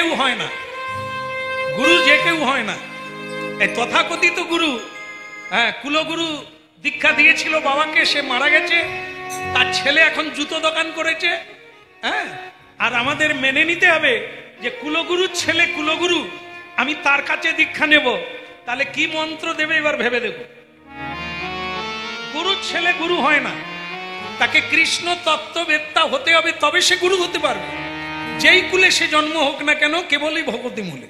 কেউ হয় না, গুরু যে কেউ হয় না। এই তথাকথিত গুরু, হ্যাঁ, কুলগুরু দীক্ষা দিয়েছিল বাবাকে, সে মারা গেছে, তার ছেলে এখন জুতো দোকান করেছে। হ্যাঁ, আর আমাদের মেনে নিতে হবে যে কুলগুরুর ছেলে কুলগুরু, আমি তার কাছে দীক্ষা নেব, তাহলে কি মন্ত্র দেবে এবার ভেবে দেখো। গুরুর ছেলে গুরু হয় না, তাকে কৃষ্ণ তত্ত্ববেত্তা হতে হবে, তবে সে গুরু হতে পারবে। যেই কুলে সে জন্ম হোক না কেন, কেবলই ভগবতী মূলে।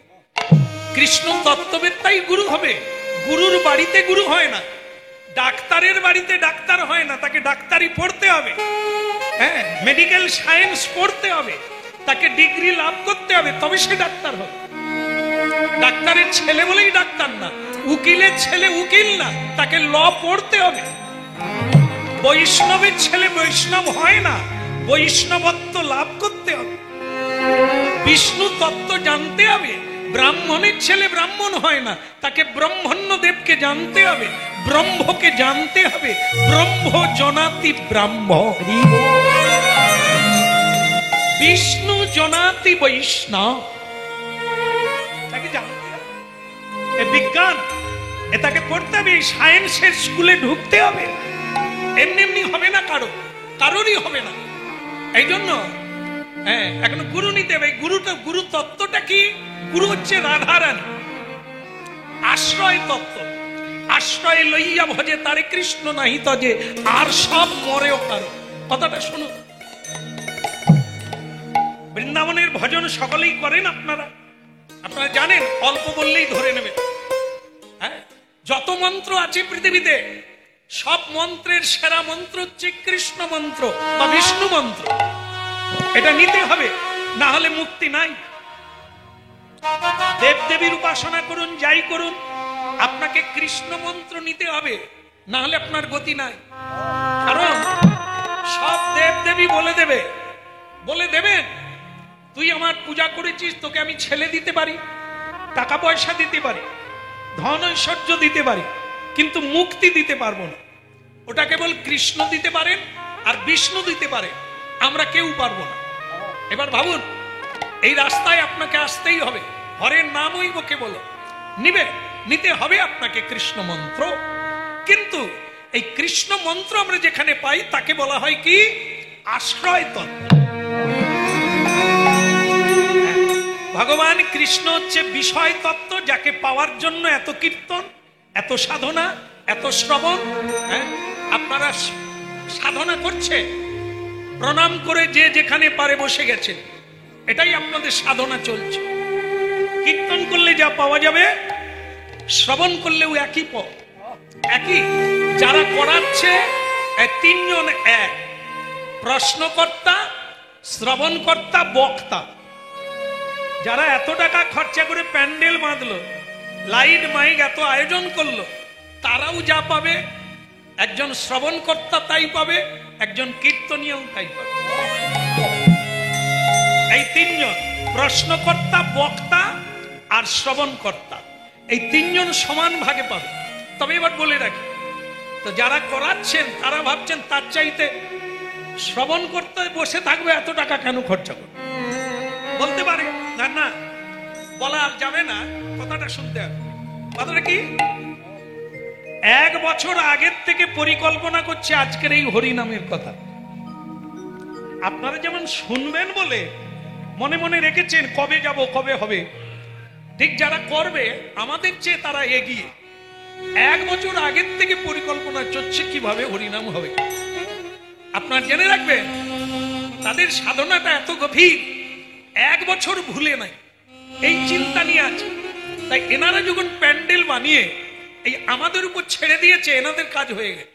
কৃষ্ণ তত্ত্ববেত্তাই গুরু হবে, গুরুর বাড়িতে গুরু হয় না, ডাক্তারের বাড়িতে ডাক্তার হয় না, তাকে ডাক্তারি পড়তে হবে, হ্যাঁ, মেডিকেল সায়েন্স পড়তে হবে, তাকে ডিগ্রি লাভ করতে হবে, তবে সে ডাক্তার হবে। ডাক্তারের ছেলে বলেই ডাক্তার না, উকিলের ছেলে উকিল না, তাকে ল পড়তে হবে। বৈষ্ণবের ছেলে বৈষ্ণব হয় না, বৈষ্ণবত্ব লাভ করতে হবে, বিষ্ণু তত্ত্ব জানতে হবে। ব্রাহ্মণের ছেলে ব্রাহ্মণ হয় না, তাকে ব্রহ্মণ্য দেবকে জানতে হবে, ব্রহ্মকে জানতে হবে। ব্রহ্ম জনাতি ব্রাহ্ম, বিষ্ণু জনাতি বৈষ্ণব, তাকে জানতে হবে। এ বিজ্ঞান, এটাকে পড়তে হবে, সায়েন্সের স্কুলে ঢুকতে হবে। এমনি এমনি হবে না, কারোরই হবে না। এই জন্য হ্যাঁ, এখন গুরু নিতে হবে। গুরু তত্ত্বটা কি? গুরু হচ্ছে রাধারানী, আশ্রয় তত্ত্ব। আশ্রয় লইয়া ভজে তারে কৃষ্ণ নাহি তজে, আর সব মরেও কারো। কথাটা শুনো, বৃন্দাবনের ভজন সকলেই করেন, আপনারা জানেন, অল্প বললেই ধরে নেবেন। হ্যাঁ, যত মন্ত্র আছে পৃথিবীতে, সব মন্ত্রের সেরা মন্ত্র হচ্ছে কৃষ্ণ মন্ত্র বা বিষ্ণু মন্ত্র। এটা নিতে হবে, না হলে মুক্তি নাই। দেবদেবীর উপাসনা করুন, যাই করুন, আপনাকে কৃষ্ণ মন্ত্র নিতে হবে, না হলে আপনার গতি নাই। কারণ সব দেবদেবী বলে দেবেন, তুই আমার পূজা করেছিস, তোকে আমি ছেলে দিতে পারি, টাকা পয়সা দিতে পারি, ধন ঐশ্বর্য দিতে পারি, কিন্তু মুক্তি দিতে পারবো না। ওটা কেবল কৃষ্ণ দিতে পারেন আর বিষ্ণু দিতে পারেন, আমরা কেউ পারবো না। এবার ভাবুন, এই রাস্তায় আপনাকে আসতেই হবে, হরের নামই বকে বলো নিতে হবে আপনাকে কৃষ্ণ মন্ত্র। কিন্তু এই কৃষ্ণ মন্ত্র আমরা যেখানে পাই, তাকে বলা হয় কি? আশ্রয় তত্ত্ব। ভগবান কৃষ্ণ হচ্ছে বিষয় তত্ত্ব, যাকে পাওয়ার জন্য এত কীর্তন, এত সাধনা, এত শ্রবণ। আপনারা সাধনা করছে, প্রণাম করে যে যেখানে পারে বসে গেছে, এটাই আপনাদের সাধনা চলছে। কীর্তন করলে যা পাওয়া যাবে, শ্রবণ করলেও একই একই। যারা করাচ্ছে তিনজন এক, প্রশ্নকর্তা, শ্রবণকর্তা, বক্তা। যারা এত টাকা খরচা করে প্যান্ডেল বাঁধলো, লাইট মাইক এত আয়োজন করলো, তারাও যা পাবে, একজন শ্রবণকর্তা তাই পাবে, একজন কীর্তনীয়ও তাই পাবে। এই তিনজন, প্রশ্নকর্তা, বক্তা আর শ্রবণকর্তা, এই তিনজন সমান ভাগে পাবে। তবে এবার বলে রাখি, তো যারা করাচ্ছেন তারা ভাবছেন তার চাইতে শ্রবণ করতে বসে থাকবে, এত টাকা কেন খরচা করবে? বলতে পারে না, বলা যাবে না, কথাটা শুনতে হবে। কথাটা কি? 1 বছর আগের থেকে পরিকল্পনা করছে আজকের এই হরিনামের কথা। আপনারা যেমন শুনবেন বলে মনে মনে রেখেছেন কবে যাব, কবে হবে, ঠিক যারা করবে আমাদের চেয়ে তারা এগিয়ে 1 বছর আগের থেকে পরিকল্পনা চলছে কিভাবে হরিনাম হবে। আপনার জেনে রাখবেন, তাদের সাধনাটা এত গভীর, 1 বছর ভুলে নাই, এই চিন্তা নিয়ে আছে। তাই এনারা যখন প্যান্ডেল বানিয়ে এই আমাদের উপর ছেড়ে দিয়েছে, এনাদের কাজ হয়ে গেছে।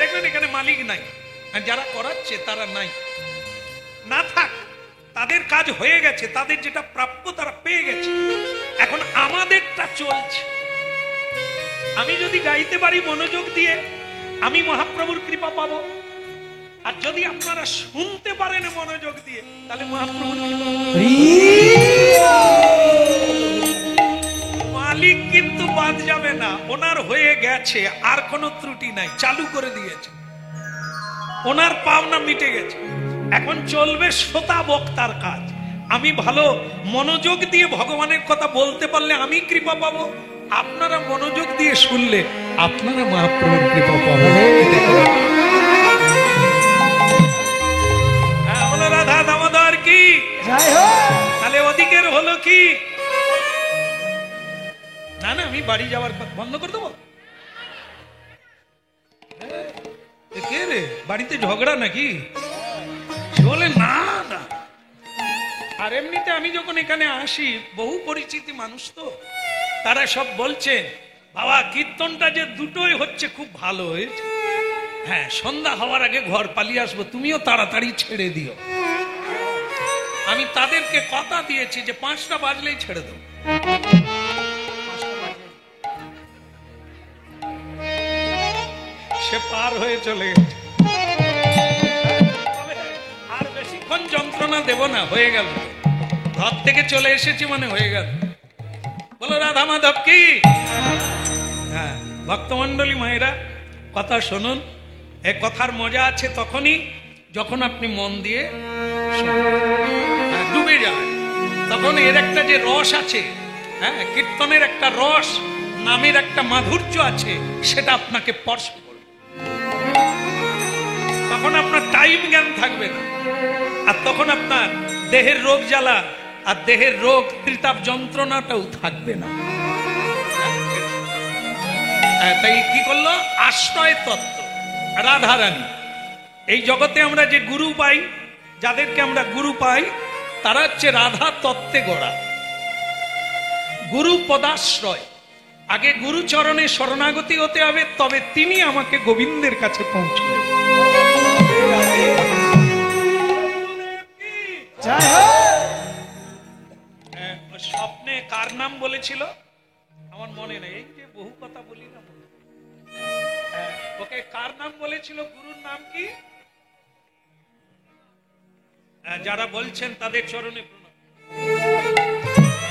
দেখবেন এখানে মালিক নাই, আর যারা করাচ্ছে তারা নাই, না থাক, তাদের কাজ হয়ে গেছে, তাদের যেটা প্রাপ্য তারা পেয়ে গেছে। এখন আমাদেরটা চলছে। আমি যদি গাইতে পারি মনোযোগ দিয়ে, আমি মহাপ্রভুর কৃপা পাবো। আর যদি আপনারা শুনতে পারেন মনোযোগ দিয়ে, তাহলে মহাপ্রভুর কৃপা। মালিক কিন্তু বাদ যাবে না, ওনার হয়ে গেছে, আর কোনো ত্রুটি নাই, চালু করে দিয়েছে, ওনার পাওনা মিটে গেছে। এখন চলবে শ্রোতা বক্তার কাজ। আমি ভালো মনোযোগ দিয়ে ভগবানের কথা বলতে পারলে আমি কৃপা পাবো, আপনারা মনোযোগ দিয়ে শুনলে আপনারা মহাপ্রভুর কৃপা পাবেন। বলো রাধা দামোদর কি জয় হোক। তাহলে ওদিকের হলো কি? না না, আমি বাড়ি যাওয়ার কথা বন্ধ করে দেবো। কে রে, বাড়িতে ঝগড়া নাকি? বলে না না। আর এমনিতে আমি যখন এখানে আসি, বহু পরিচিতি মানুষ তো, তারা সব বলছে বাবা কীর্তনটা যে দুটোই হচ্ছে খুব ভালো হয়েছে। হ্যাঁ, সন্ধ্যা হওয়ার আগে ঘর পালিয়ে আসবো, তুমিও তাড়াতাড়ি ছেড়ে দিও। আমি তাদেরকে কথা দিয়েছি যে 5টা বাজলেই ছেড়ে দেবো। সে পার হয়ে চলে গেছে, আর বেশিক্ষণ যন্ত্রণা দেব না, হয়ে গেল। ঘর থেকে চলে এসেছি মানে হয়ে গেল। বলো রাধা মাধব কি। হ্যাঁ, ভক্তমন্ডলী মায়েরা কথা শুনুন। এ কথার মজা আছে তখনই যখন আপনি মন দিয়ে ডুবে যাবেন। তখন এর একটা যে রস আছে, হ্যাঁ, কীর্তনের একটা রস, নামের একটা মাধুর্য আছে, সেটা আপনাকে স্পর্শ করবে। তখন আপনার টাইম জ্ঞান থাকবে না, আর তখন আপনার দেহের রোগ জ্বালা আর দেহের রোগ ত্রিতাপ যন্ত্রণাটাও থাকবে না। তাই কি করলো? আশ্রয় তত্ত্ব রাধারানী। এই জগতে আমরা যে গুরু পাই, যাদেরকে আমরা গুরু পাই, তারা হচ্ছে রাধা তত্ত্বে গড়া। গুরু পদাশ্রয়, আগে গুরু চরণে শরণাগতি হতে হবে, তবে তিনি আমাকে গোবিন্দের কাছে পৌঁছবে। স্বপ্নে কার নাম বলেছিল আমার মনে নেই, এই যে বহু কথা বলি না, ওকে কার নাম বলেছিল? গুরুর নাম কি? যারা বলছেন তাদের চরণে প্রণাম।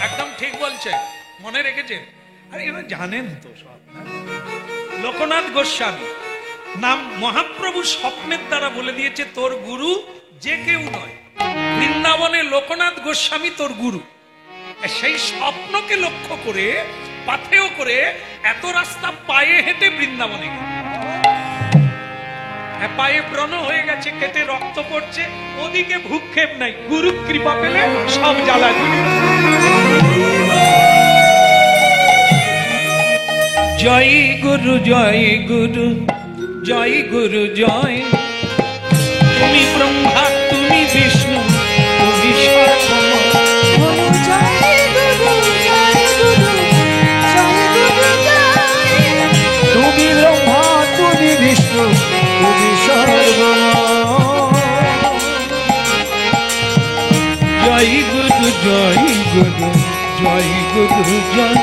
একদম ঠিক বলছে, মনে রেখেছেন? আরে এরা জানেন তো সব। লোকনাথ গোস্বামী নাম মহাপ্রভু স্বপ্নের দ্বারা বলে দিয়েছে, তোর গুরু যে কেউ নয়, বৃন্দাবনে লোকনাথ গোস্বামী তোর গুরু। সেই স্বপ্নকে লক্ষ্য করে পাথেয় করে এত রাস্তা পায়ে হেঁটে বৃন্দাবনে গেল। পায়ে ব্রণ হয়ে গেছে, কেটে রক্ত পড়ছে, ওদিকে ভূক্ষেপ নাই, গুরু কৃপা পেলে সব জ্বালা দিবে। জয় গুরু জয় গুরু জয় গুরু জয়, তুমি ব্রহ্মা তুমি বিষ্ণু তুমি তুমি ব্রহ্মা তুমি বিষ্ণু তুমি জয় গুরু জয় গুরু জয় গুরু জয়,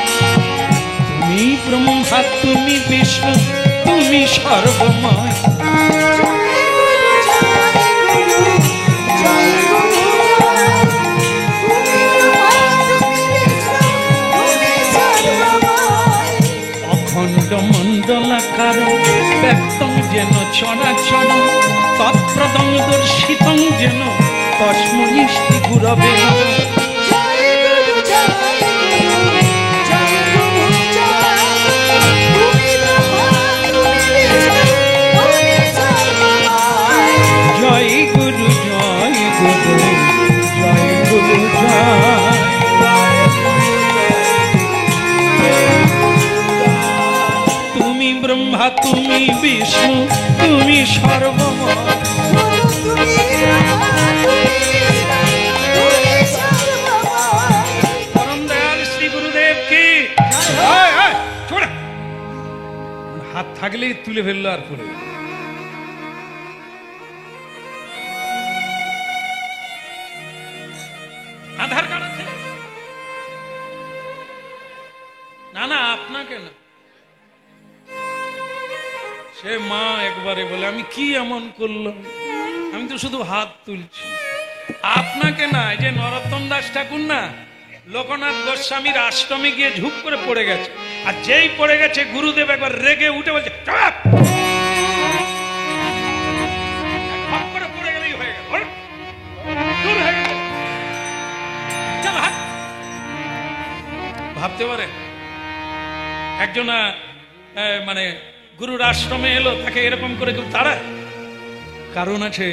তুমি ব্রহ্মা তুমি বিষ্ণু তুমি সর্বময়। অখণ্ড মণ্ডলাকার ব্যক্তং যেন চরাচর, তৎপ্রদং দর্শিতং যেন তস্मै শ্রী গুরবে নমঃ। জয় গুরু জয় গুরু জয় গুরু জয়, তুমি ব্রহ্মা তুমি বিষ্ণু তুমি সর্বময়। পরম দয়াল শ্রী গুরুদেব কি। হাত থাকলেই তুলে ফেললো আর পড়ে। আধার কার্ড আছে? না না, আপনাকে না। সে মা একবারে বলে আমি কি এমন করলাম, আমি তো শুধু হাত তুলছি। আপনাকে না, এই যে নরোত্তম দাস ঠাকুর না, লোকনাথ গোস্বামীর আশ্রমে গিয়ে ঝুপ করে পড়ে গেছে, আর যেই পড়ে গেছে গুরুদেব একবার রেগে উঠে বলছে চুপ, পড়ে গেলেই হয়ে গেল, দূর হয়ে গেছে। ভাবতে পারেন একজন মানে গুরুর আশ্রমে এলো, তাকে এরকম করে কেউ তাড়ায়? কারণ আছে,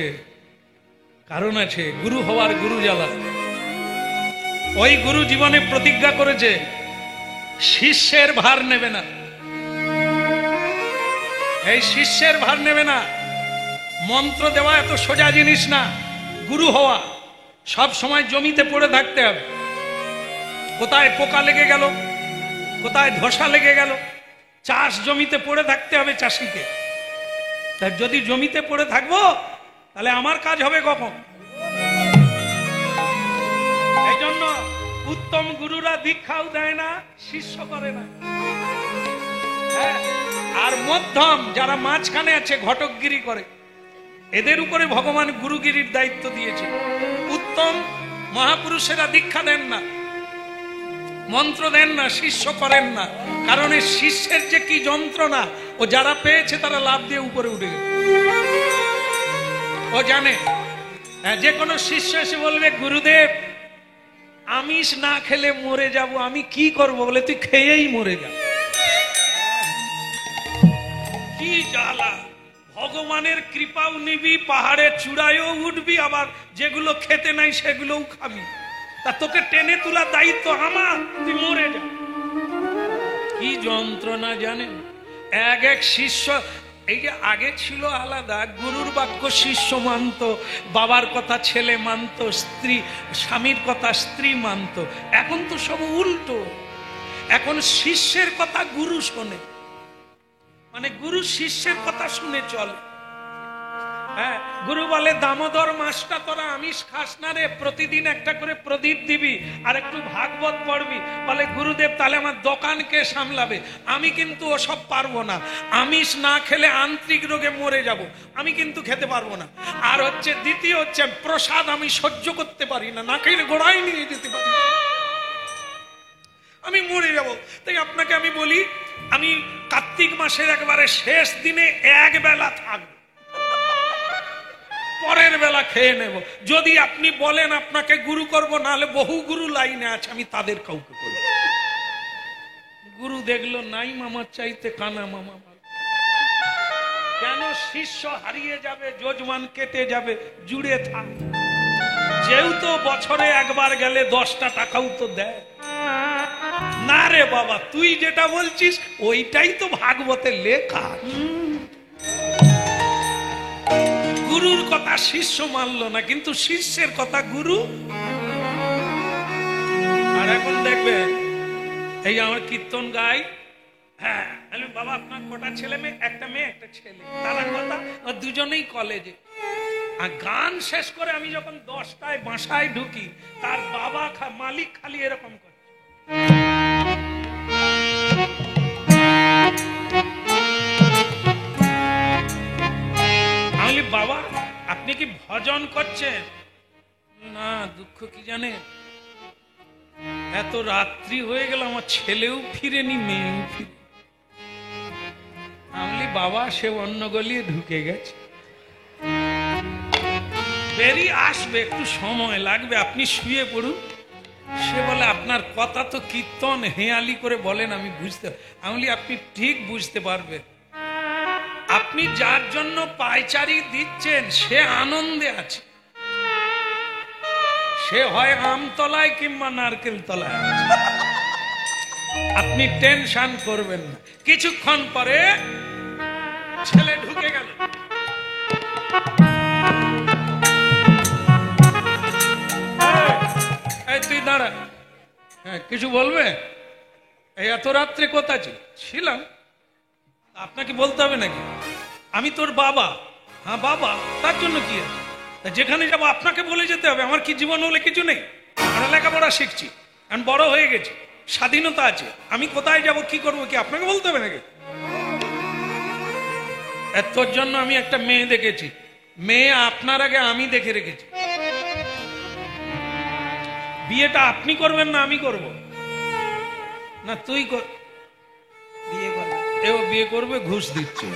কারণ আছে। গুরু হওয়ার গুরু জ্বালা। ওই গুরু জীবনে প্রতিজ্ঞা করেছে শিষ্যের ভার নেবে না, এই শিষ্যের ভার নেবে না। মন্ত্র দেওয়া এত সোজা জিনিস না। গুরু হওয়া সব সময় জমিতে পড়ে থাকতে হবে। কোথায় পোকা লেগে গেল, কোথায় ধসা লেগে গেল, চাষ জমিতে পড়ে থাকতে হবে চাষিকে। তাই যদি জমিতে পড়ে থাকবো তাহলে আমার কাজ হবে কখন? এই জন্য উত্তম গুরুরা দীক্ষাও দেয় না, শিষ্য করে না। হ্যাঁ, আর মধ্যম যারা মাঝখানে আছে ঘটকগিরি করে, এদের উপরে ভগবান গুরুগিরির দায়িত্ব দিয়েছে। উত্তম মহাপুরুষেরা দীক্ষা দেন না, মন্ত্র দেন না, শিষ্য করেন না। কারণ এই শিষ্যের যে কি যন্ত্রণা, ও যারা পেয়েছে তারা লাভ দিয়ে উপরে উঠে গেছে। ও জানে যে কোনো শিষ্য এসে বলবে গুরুদেব আমিষ না খেলে মরে যাব, আমি কি করব? বলে তুই খেয়েই মরে যা। কি জ্বালা! ভগবানের কৃপাও নিবি, পাহাড়ের চূড়ায়ও উঠবি, আবার যেগুলো খেতে নাই সেগুলোও খাবি। তা তোকে টেনে তোলা দায়িত্ব আমার, তুই মরে যা। কি যন্ত্রণা জানেন? এক এক শিষ্য, এই যে আগে ছিল আলাদা, গুরুর বাক্য শিষ্য মানত, বাবার কথা ছেলে মানত, স্ত্রী স্বামীর কথা স্ত্রী মানত। এখন তো সব উল্টো। এখন শিষ্যের কথা গুরু শোনে, মানে গুরু শিষ্যের কথা শুনে চলে। হ্যাঁ, গুরু বলে দামোদর মাসটা তোরা আমিষ খাস না রে, প্রতিদিন একটা করে প্রদীপ দিবি আর একটু ভাগবত পড়বি। বলে গুরুদেব তাহলে আমার দোকান কে সামলাবে? আমি কিন্তু ওসব পারবো না, আমিষ না খেলে আন্ত্রিক রোগে মরে যাব, আমি কিন্তু খেতে পারবো না। আর হচ্ছে দ্বিতীয় হচ্ছে প্রসাদ আমি সহ্য করতে পারি না, না খেলে গোড়ায় নিয়ে যেতে পারি না, আমি মরে যাব। তাই আপনাকে আমি বলি, আমি কার্তিক মাসের একবারে শেষ দিনে এক বেলা থাকবো, পরের বেলা খেয়ে নেব। যদি আপনি বলেন আপনাকে গুরু করব, নাহলে বহু গুরু লাইনে আছে, আমি তাদের কাউকে করব। গুরু দেখলো নাই মামার চাইতে কানা মামা ভালো। কেন? শিষ্য হারিয়ে যাবে, যজমান কেটে যাবে, জুড়ে থাক। যেহেতু বছরে একবার গেলে 10টা টাকাও তো দেয় না রে বাবা, তুই যেটা বলছিস ওইটাই তো ভাগবতে লেখা। গুরুর কথা শিষ্য মানলো না, কিন্তু শিষ্যের কথা গুরু। আর এখন দেখবে এই আমার কীর্তন গাই, হ্যাঁ বাবা আপনার কটা ছেলে মেয়ে? একটা মেয়ে একটা ছেলে। তারা কথা দুজনেই কলেজে। আর গান শেষ করে আমি যখন 10টায় বাসায় ঢুকি, তার বাবা মালিক খালি এরকম করে। আমি বাবা আপনি কি ভজন করছেন? না, দুঃখ কি জানে, এত রাত্রি হয়ে গেল, আমার ছেলেও ফিরেনি, মেয়েও ফিরে। আমি বাবা সে অন্য গলিয়ে ঢুকে গেছে, বেরিয়ে আসবে, একটু সময় লাগবে, আপনি শুয়ে পড়ুন। সে বলে আপনার কথা তো কীর্তন হেয়ালি করে বলেন, আমি বুঝতে। আমি আপনি ঠিক বুঝতে পারবেন, আপনি যার জন্য পায়চারি দিচ্ছেন সে আনন্দে আছে, সে হয় আমতলায় কিংবা নারকেল তলায় আছে। আপনি টেনশন করবেন না। কিছুক্ষণ পরে ছেলে ঢুকে গেল, তুই দাঁড়া, হ্যাঁ কিছু বলবে? এই এত রাত্রে কোথা ছিলাম? আপনাকে বলতে হবে নাকি আমি তোর বাবা? হ্যাঁ বাবা, তার জন্য কি আছে? যেখানে যাবো আপনাকে বলে যেতে হবে। আমার কি জীবন হলে কিছু নেই? আমরা লেখাপড়া শিখছি, আমি বড় হয়ে গেছি, স্বাধীনতা আছে, আমি কোথায় যাব কি করবো কি আপনাকে বলতে হবে নাকি? তোর জন্য আমি একটা মেয়ে দেখেছি, মেয়ে আপনার আগে আমি দেখে রেখেছি। বিয়েটা আপনি করবেন না আমি করব? না তুই বিয়ে কর। এও বিয়ে করবে, ঘুষ দিচ্ছে,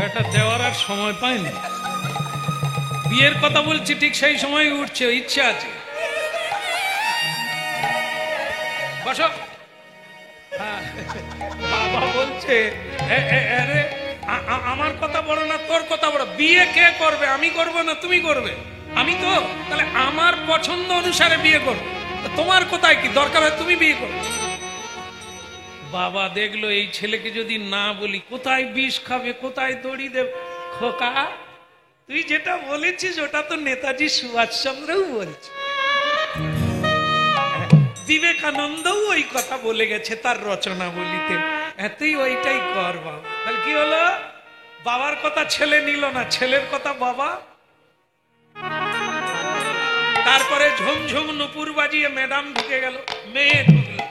এটা দেওয়ার আর সময় পায়নি। বিয়ের কথা বলছি ঠিক সেই সময় উঠছে, ইচ্ছা আছে। বসো। হ্যাঁ, বাবা বলছে আরে আমার কথা বড় না তোর কথা বড়? বিয়ে কে করবে? আমি করব না তুমি করবে? আমি তো তাহলে আমার পছন্দ অনুসারে বিয়ে করবো। তোমার কোথায় কি দরকার হয় তুমি বিয়ে করো। বাবা দেখলো এই ছেলেকে যদি না বলি কোথায় বিষ খাবে, কোথায় দড়ি দেবে। খোকা, তুই যেটা বলেছিস ওটা তো নেতাজি সুভাষচন্দ্রও বলছে, বিবেকানন্দও ওই কথা বলে গেছে তার রচনা বলিতে। তুই ওইটাই কর বাবা। তাহলে কি হলো? বাবার কথা ছেলে নিল না, ছেলের কথা বাবা। তারপরে ঝুমঝুম নুপুর বাজিয়ে ম্যাডাম ঢুকে গেল, মেয়ে ঢুকলো।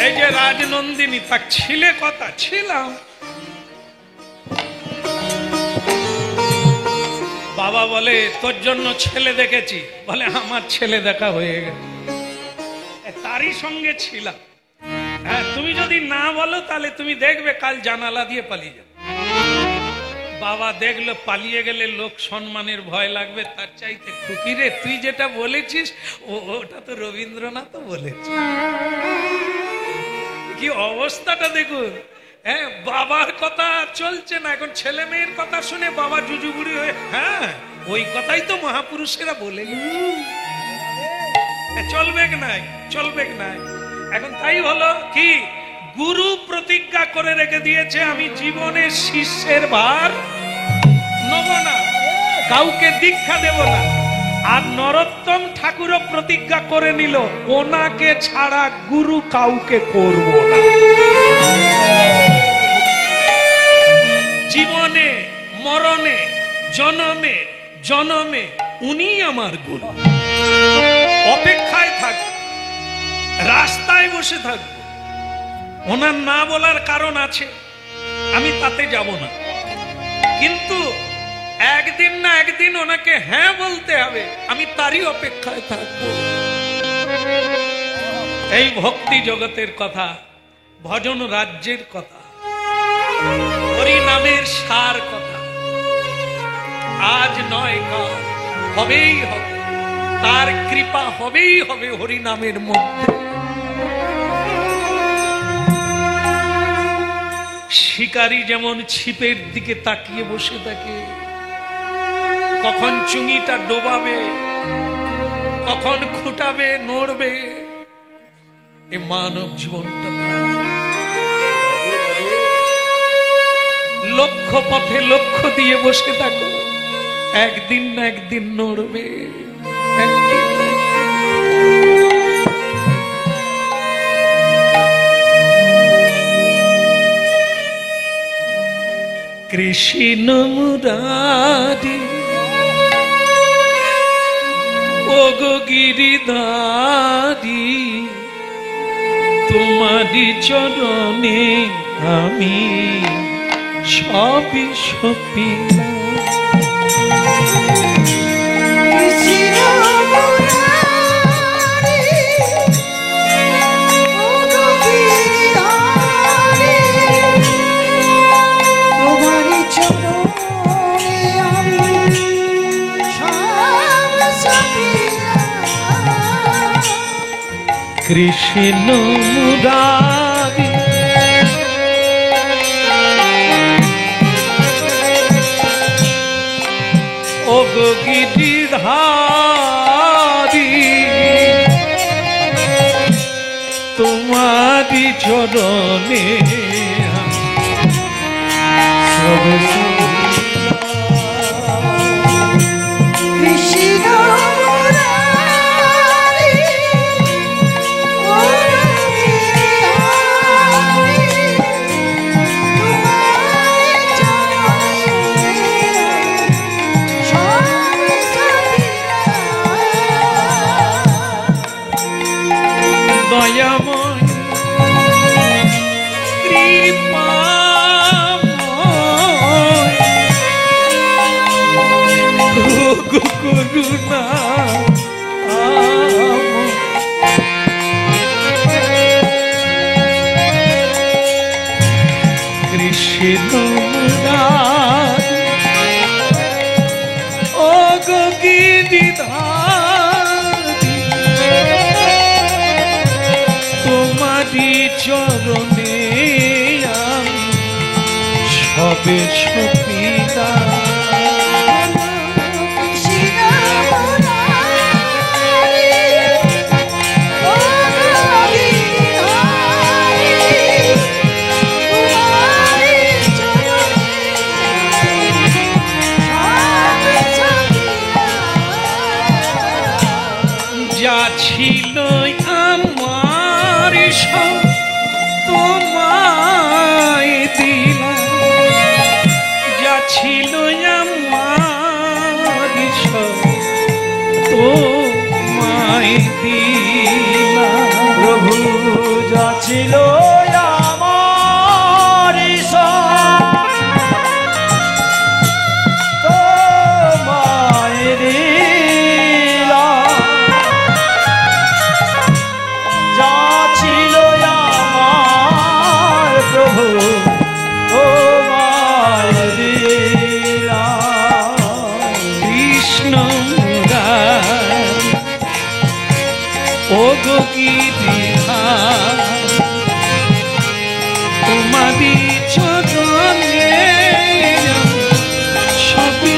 এই যে রাজনন্দিনী, তাক ছিলে কথা ছিলাম। বাবা বলে তোর জন্য ছেলে দেখেছি। বলে আমার ছেলে দেখা হয়ে গেল, তারই সঙ্গে ছিলাম। হ্যাঁ, তুমি যদি না বলো তাহলে তুমি দেখবে কাল জানালা দিয়ে পালিয়ে যাবে। বাবা দেখলো পালিয়ে গেলে লোক সম্মানের ভয় লাগবে, তার চাইতে খুকিরে তুই যেটা বলেছিস ওটা তো রবীন্দ্রনাথ বলেছে। কি অবস্থাটা দেখুন। হ্যাঁ, বাবার কথা চলছে না, এখন ছেলে মেয়ের কথা শুনে বাবা জুজুবুড়ি হয়ে। হ্যাঁ, ওই কথাই তো মহাপুরুষেরা বলে চলবে নাই, চলবে নাই। এখন তাই হলো কি, গুরু প্রতিজ্ঞা করে রেখে দিয়েছে আমি জীবনে শিষ্যের ভার নেব না, কাউকে দীক্ষা দেব না। আর নরোত্তম ঠাকুরও প্রতিজ্ঞা করে নিল ওনাকে ছাড়া গুরু কাউকে করব না। জীবনে মরণে জনমে জনমে উনি আমার গুরু। অপেক্ষায় থাকবে, রাস্তায় বসে থাকবো। ওনার না বলার কারণ আছে, আমি তাতে যাব না, কিন্তু একদিন না একদিন ওনাকে হ্যাঁ বলতে হবে, আমি তারই অপেক্ষায় থাকবো। এই ভক্তি জগতের কথা, ভজন রাজ্যের কথা, হরি নামের সার কথা। আজ নয় কাল হবেই হবে, তার কৃপা হবেই হবে হরি নামের মধ্যে। শিকারী যেমন ছিপের দিকে তাকিয়ে বসে থাকে, কখন চুঙিটা ডোবাবে, কখন খুঁটাবে, নড়বে। এ মানব জীবনটা লক্ষ্য পথে লক্ষ্য দিয়ে বসে থাকো, একদিন না একদিন নড়বে। কৃষ্ণ মুরারি ও গো গিরিধারি, তোমারি চরণে আমি সবই সপিলাম। কৃষ্ণ মুরারি ও গো গিরিধারি, তোমারি চরণে দয়াময় কৃপাময় করুণা কৃষ্ণ ছিলাম ও গো গিরিধারী তোমারি চরণে আমি সবে সপিতা যা ছিল আমার সব তোমায় দিলাম, যা ছিল আমার সব তোমায় দিলাম। প্রভু যা ছিল আমার সব তোমায় দিলাম, যা ছিল আমার প্রভু তোমায় দিলাম। কৃষ্ণ ও গো গিরিধারী তোমারি চরণে সবে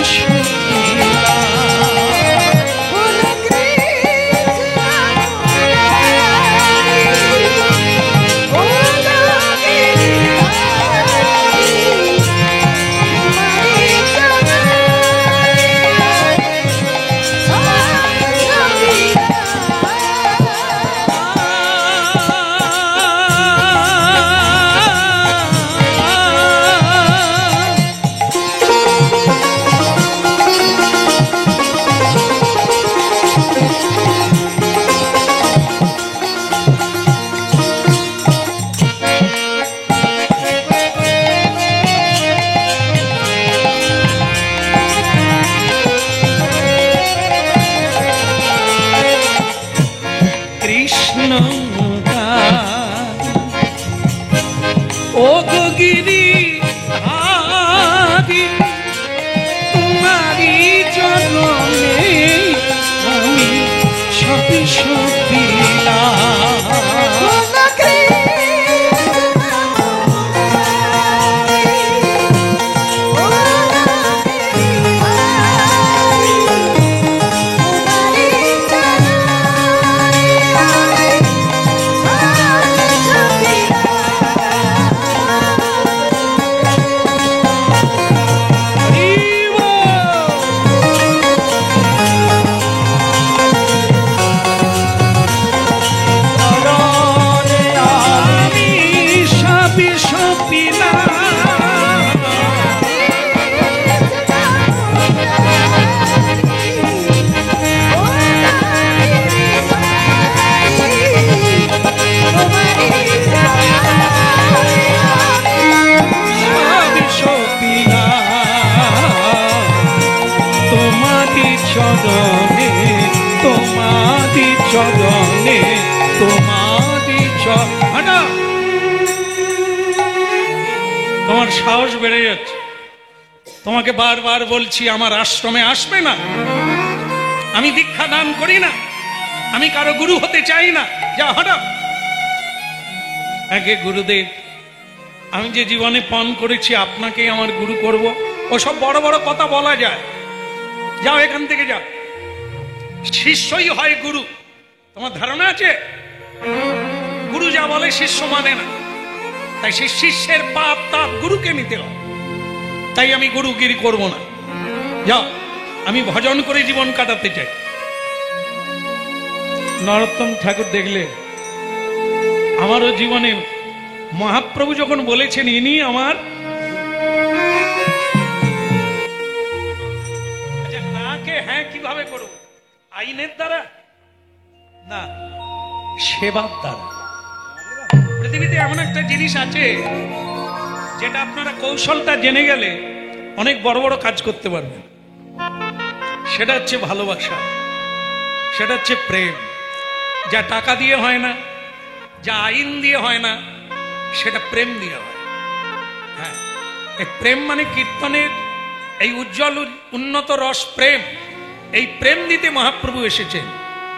কৃষ্ণ ও গো গিরিধারী তোমারি চরণে আমি সবে সপিলাম। চরণে তোমারি চরণে তোমারি চরণে। তোমার সাহস বেড়ে যাচ্ছে। তোমাকে বারবার বলছি আমার আশ্রমে আসবে না। আমি দীক্ষা দান করি না, আমি কারো গুরু হতে চাই না। যা হটা। আগে গুরুদেব, আমি যে জীবনে পণ করেছি আপনাকেই আমার গুরু করব, ওসব বড় বড় কথা বলা যায়। যাও এখান থেকে যাও। শিষ্যই হয় গুরু, তোমার ধারণা আছে? গুরু যা বলে শিষ্য মানে না, তাই সেই শিষ্যের পাপ তাপ গুরুকে নিতে হয়। তাই আমি গুরুগিরি করব না। যাও, আমি ভজন করে জীবন কাটাতে চাই। নরোত্তম ঠাকুর দেখলে আমারও জীবনে মহাপ্রভু যখন বলেছেন ইনি আমার, আচ্ছা নাকে হ্যাঁ কিভাবে করব? আইনের দ্বারা না, সেবার দ্বারা। পৃথিবীতে এমন একটা জিনিস আছে যেটা আপনারা কৌশলটা জেনে গেলে অনেক বড় বড় কাজ করতে পারবেন। সেটা হচ্ছে ভালোবাসা, সেটা হচ্ছে প্রেম। যা টাকা দিয়ে হয় না, যা আইন দিয়ে হয় না, সেটা প্রেম দিয়ে হয়। হ্যাঁ, এই প্রেম মানে কীর্তনের এই উজ্জ্বল উন্নত রস প্রেম, এই প্রেম দিতে মহাপ্রভু এসেছেন।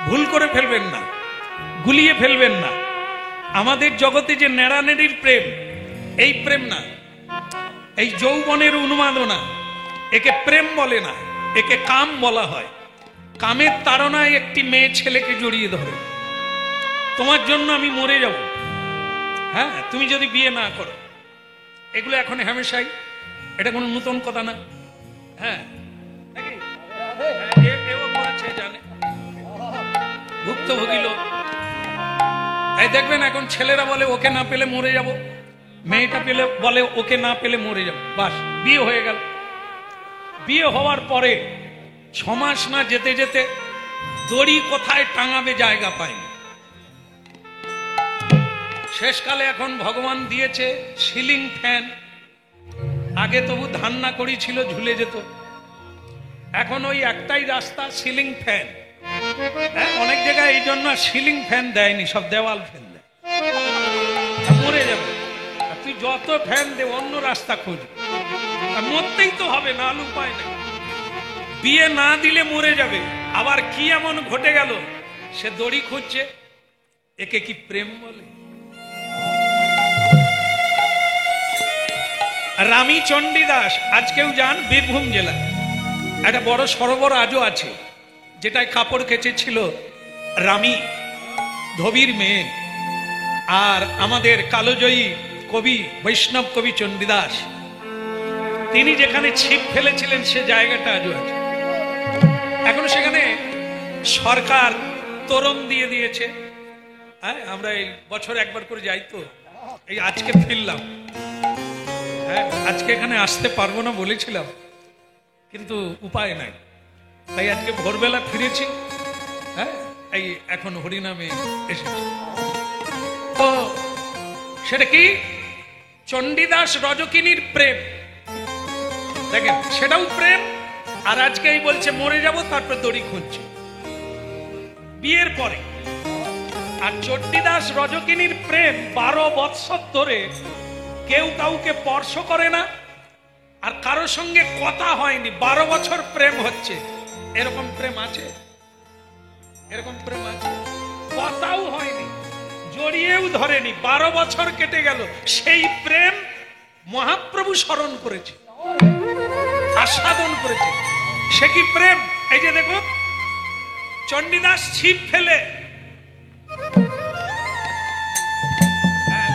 ভুল করে ফেলবেন না, গুলিয়ে ফেলবেন না। আমাদের জগতে যে নেড়ানেড়ির প্রেম, এই প্রেম না, এই যৌবনের উন্মাদনা, একে প্রেম বলে না, একে কাম বলা হয়। কামের তাড়নায় একটি মেয়ে ছেলেকে জড়িয়ে ধরে, তোমার জন্য আমি মরে যাব, হ্যাঁ তুমি যদি বিয়ে না করো। এগুলো এখন হামেশাই, এটা কোনো নতুন কথা না। হ্যাঁ নাকি? এও করেছে, জানে, ভুক্তভোগী লোক। এই দেখবেন এখন ছেলেরা বলে ওকে না পেলে মরে যাব, মেয়েটা পেলে বলে ওকে না পেলে মরে যাব। বাস, বিয়ে হয়ে গেল। বিয়ে হওয়ার পরে 6 মাস না যেতে যেতে দড়ি কোথায় টাঙাবে জায়গা পায়নি। শেষকালে এখন ভগবান দিয়েছে সিলিং ফ্যান। আগে তবু ধান্না করি ছিল, ঝুলে যেত। এখন ওই একটাই রাস্তা, সিলিং ফ্যান। অনেক জায়গায় এই জন্য সিলিং ফ্যান দেয়নি, সব দেওয়াল ফ্যান দেয়। মরে যাবে, তুই যত ফ্যান দে অন্য রাস্তা খোঁজ, মরতেই তো হবে, না উপায় নেই। বিয়ে না দিলে মরে যাবে। আবার কি এমন ঘটে গেল, সে দড়ি খুঁজছে। একে কি প্রেম বলে? রামী চণ্ডীদাস, আজকেও যান বীরভূম জেলায়, একটা বড় সরোবর আজও আছে, যেটায় কাপড় কেচেছিল রামী, ধোবির মেয়ে। আর আমাদের কালোজয়ী কবি, বৈষ্ণব কবি চণ্ডীদাস, তিনি যেখানে ছিপ ফেলেছিলেন সে জায়গাটা আজও আছে। এখন সেখানে সরকার তোরণ দিয়ে দিয়েছে। হ্যাঁ, আমরা এই বছর একবার করে যাই, তো এই আজকে ফিরলাম। হ্যাঁ, আজকে এখানে আসতে পারবো না বলেছিলাম, কিন্তু উপায় নাই, তাই আজকে ভোরবেলা ফিরেছি। হ্যাঁ, এই এখন হরিনামে এসেছি। তো সেটা কি? চণ্ডীদাস রজকিনীর প্রেম, দেখেন সেটাও প্রেম। আর আজকে এই বলছে মরে যাব, তারপর দড়ি খুঁজছে বিয়ের পরে। আর চণ্ডীদাস রজকিনীর প্রেম 12 বৎসর ধরে কেউ কাউকে স্পর্শ করে না, আর কারোর সঙ্গে কথা হয়নি। 12 বছর প্রেম হচ্ছে। এরকম প্রেম আছে? এরকম প্রেম আছে? কথাও হয়নি, জড়িয়েও ধরেনি, 12 বছর কেটে গেল। সেই প্রেম মহাপ্রভু স্মরণ করেছে, আস্বাদন করেছে। সে কি প্রেম? এই যে দেখো, চণ্ডীদাস ছিপ ফেলে,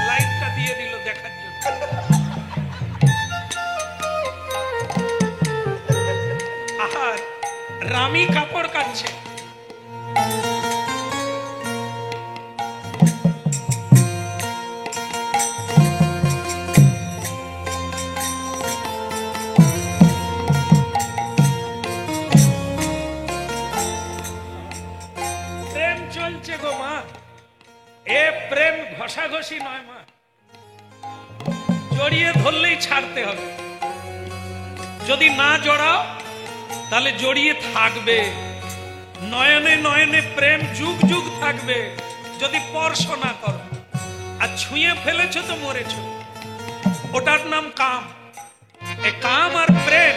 লাইটটা দিয়ে দিল দেখার জন্য। আর রামী কাপড় কাটছে। প্রেম চলছে গো মা, এ প্রেম ঘষাঘষি নয় মা, জড়িয়ে ধরলেই ছাড়তে হবে। যদি না জড়াও তাহলে জড়িয়ে থাকবে, নয়নে নয়নে প্রেম যুগ যুগ থাকবে। যদি স্পর্শ না করো আর ছুঁয়ে ফেলেছো তো মরেছো। ওটার নাম কাম। এ কাম আর প্রেম,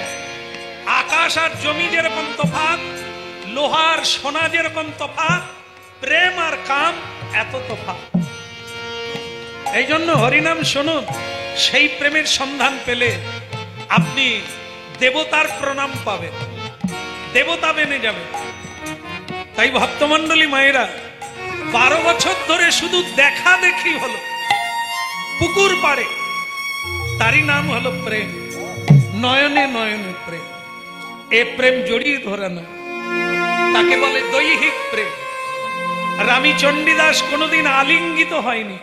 আকাশ আর জমি যেরকম তফাৎ, লোহার সোনা যেরকম তফাৎ, প্রেম আর কাম এত তফাৎ। এই জন্য হরিনাম শুনুন, সেই প্রেমের সন্ধান পেলে আপনি দেবতার প্রণাম পাবেন, দেবতা বেনে যাবেন। তাই ভক্তমন্ডলী মায়েরা, 12 বছর ধরে শুধু দেখা দেখি হলো পুকুর পাড়ে, তারই নাম হলো প্রেম। নয়নে নয়নে প্রেম, এ প্রেম জড়িয়ে ধরানো, তাকে বলে দৈহিক প্রেম। রামী চণ্ডীদাস কোনোদিন আলিঙ্গিত হয়নি,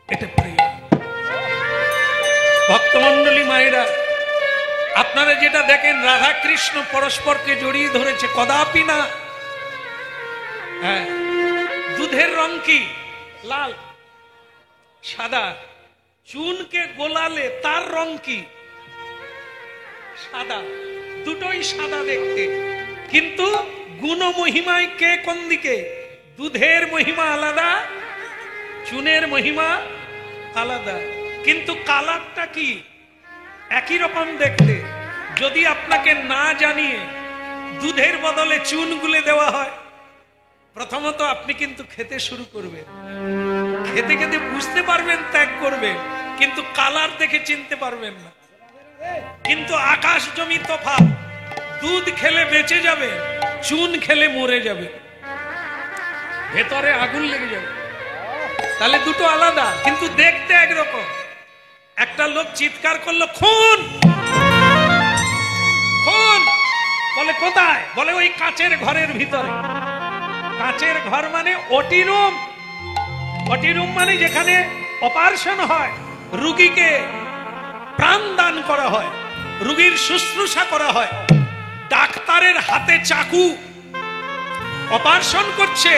এটা প্রেম। ভক্তমন্ডলী মায়েরা, আপনারা যেটা দেখেন রাধা কৃষ্ণ পরস্পরকে জড়িয়ে ধরেছে, কদাপি না। হ্যাঁ, দুধের রং কি? লাল, সাদা। চুনকে গোলালে তার রং কি? সাদা। দুটোই সাদা দেখতে, কিন্তু গুণ মহিমায় কে কোন দিকে? দুধের মহিমা আলাদা, চুনের মহিমা আলাদা, কিন্তু কালারটা কি? একই রকম দেখতে। যদি আপনাকে না জানিয়ে দুধের বদলে চুন গুলে দেওয়া হয়, প্রথমত আপনি কিন্তু খেতে শুরু করবেন, খেতে খেতে বুঝতে পারবেন, ত্যাগ করবেন, কিন্তু কালার দেখে চিনতে পারবেন না। কিন্তু আকাশ জমি তফাৎ। দুধ খেলে বেঁচে যাবে, চুন খেলে মরে যাবে, ভেতরে আগুন লেগে যাবে। তাহলে দুটো আলাদা, কিন্তু দেখতে একরকম। একটা লোক চিৎকার করলো, খুন খুন, বলে কোথায়? বলে ওই কাচের ঘরের ভিতরে। কাচের ঘর মানে ওটি রুম। ওটি রুম মানে যেখানে অপারেশন হয়, রোগীকে প্রাণ দান করা হয়, রোগীর শুশ্রূষা করা হয়। ডাক্তারের হাতে চাকু, অপারেশন করছে,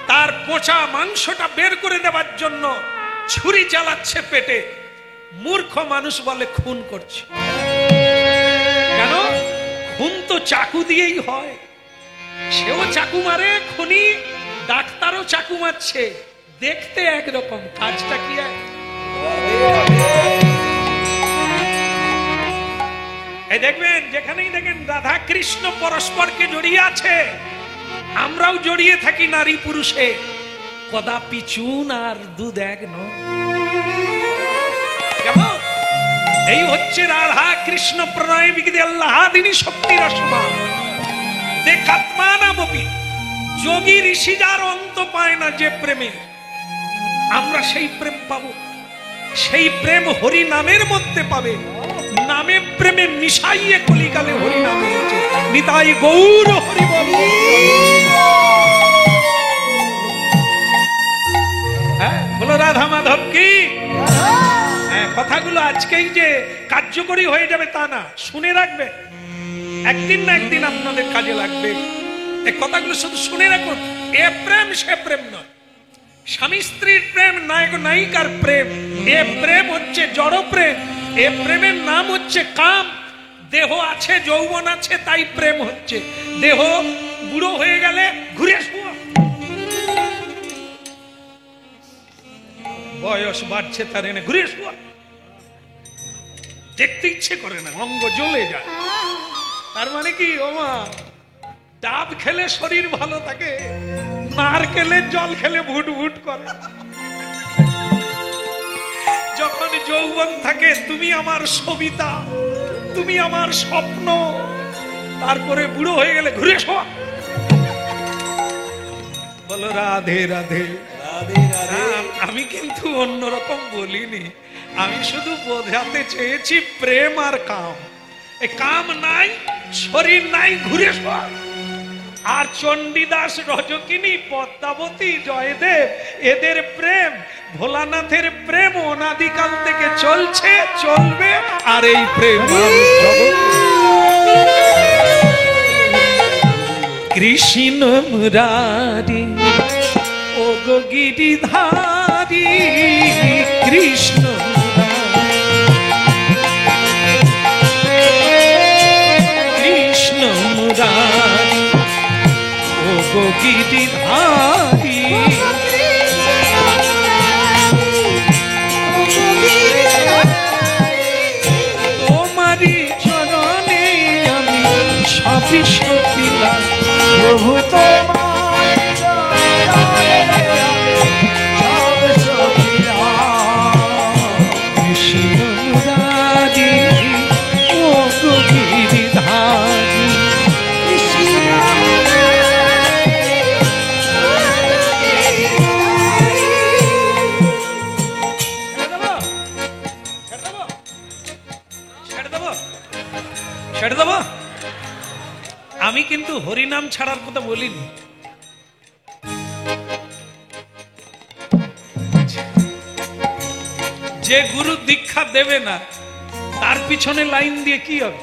তার পচা মাংসটা বের করে দেওয়ার জন্য ছুরি চালাচ্ছে পেটে। মূর্খ মানুষ বলে খুন করছে। কেন? খুন তো চাকু দিয়েই হয়। সেও চাকু মারে, খুনি, ডাক্তারও চাকু মারছে, দেখতে একরকম, কাজটা কি এক। এই দেখবেন, যেখানেই দেখেন রাধা কৃষ্ণ পরস্পরকে জড়িয়ে আছে, আমরাও জড়িয়ে থাকি নারী পুরুষে। কদাপি চুন আর দুধ এক নয়। কেমন? এই হচ্ছে রাধা কৃষ্ণ প্রণয় বিগিতে আল্লাহাদিনী শক্তির অসমা দেখাত্মানাবপি। যোগী ঋষি যার অন্ত পায় না যে প্রেমে, আমরা সেই প্রেম পাবো। সেই প্রেম হরি নামের মধ্যে পাবে। নামে প্রেমে মিশাইয়ে কলিকালে হরি নামে নিতাই গৌর হরি বল। হ্যাঁ, বলো রাধা মাধব কি। কথাগুলো আজকেই যে কার্যকরী হয়ে যাবে তা না, শুনে রাখবে, একদিন না একদিন আপনাদের কাজে লাগবে। এই কথাগুলো শুধু শুনে রাখুন। এ প্রেম সে প্রেম নয়। স্বামী স্ত্রীর প্রেম, নায়ক নায়িকার প্রেম, এ প্রেম হচ্ছে জড় প্রেম। এ প্রেমের নাম হচ্ছে কাম। দেহ আছে, যৌবন আছে, তাই প্রেম হচ্ছে। দেহ বুড়ো হয়ে গেলে ঘুরে শোয়া, বয়স বাড়ছে তার এনে ঘুরে শোয়া, দেখতে ইচ্ছে করে না, অঙ্গ জ্বলে যায়। তার মানে কি? ওমা, ডাব খেলে শরীর ভালো থাকে, নারকেলের জল খেলে ভুট ভুট করে। যখন যৌবন থাকে, তুমি আমার সবিতা, তুমি আমার স্বপ্ন, তারপরে বুড়ো হয়ে গেলে ঘুরে শোয়া। বলো রাধে রাধে। আমি কিন্তু অন্যরকম বলিনি, আমি শুধু বোঝাতে চেয়েছি প্রেম আর কাম। এই কাম নাই, শরীর নাই, ঘুরে শোয়া। আর চণ্ডীদাস, রজকিনী, পদ্মাবতী, জয়দেব, এদের প্রেম, ভোলানাথের প্রেম অনাদিকাল থেকে চলছে, চলবে। আর এই প্রেম কৃষ্ণ মুরারি ও গো গিরিধারী, কৃষ্ণ কৃষ্ণ মুরারি ও গো গিরিধারী। তোমারি চরণে আমি সবই সপিলাম প্রভু, তোমার চরণে সব সপিলাম। কৃষ্ণ মুরারি ও গো গিরিধারী, ছেড়ে দেব। আমি কিন্তু হরিনাম ছাড়ার কথা বলিনি। যে গুরু দীক্ষা দেবে না, তার পিছনে লাইন দিয়ে কি হবে?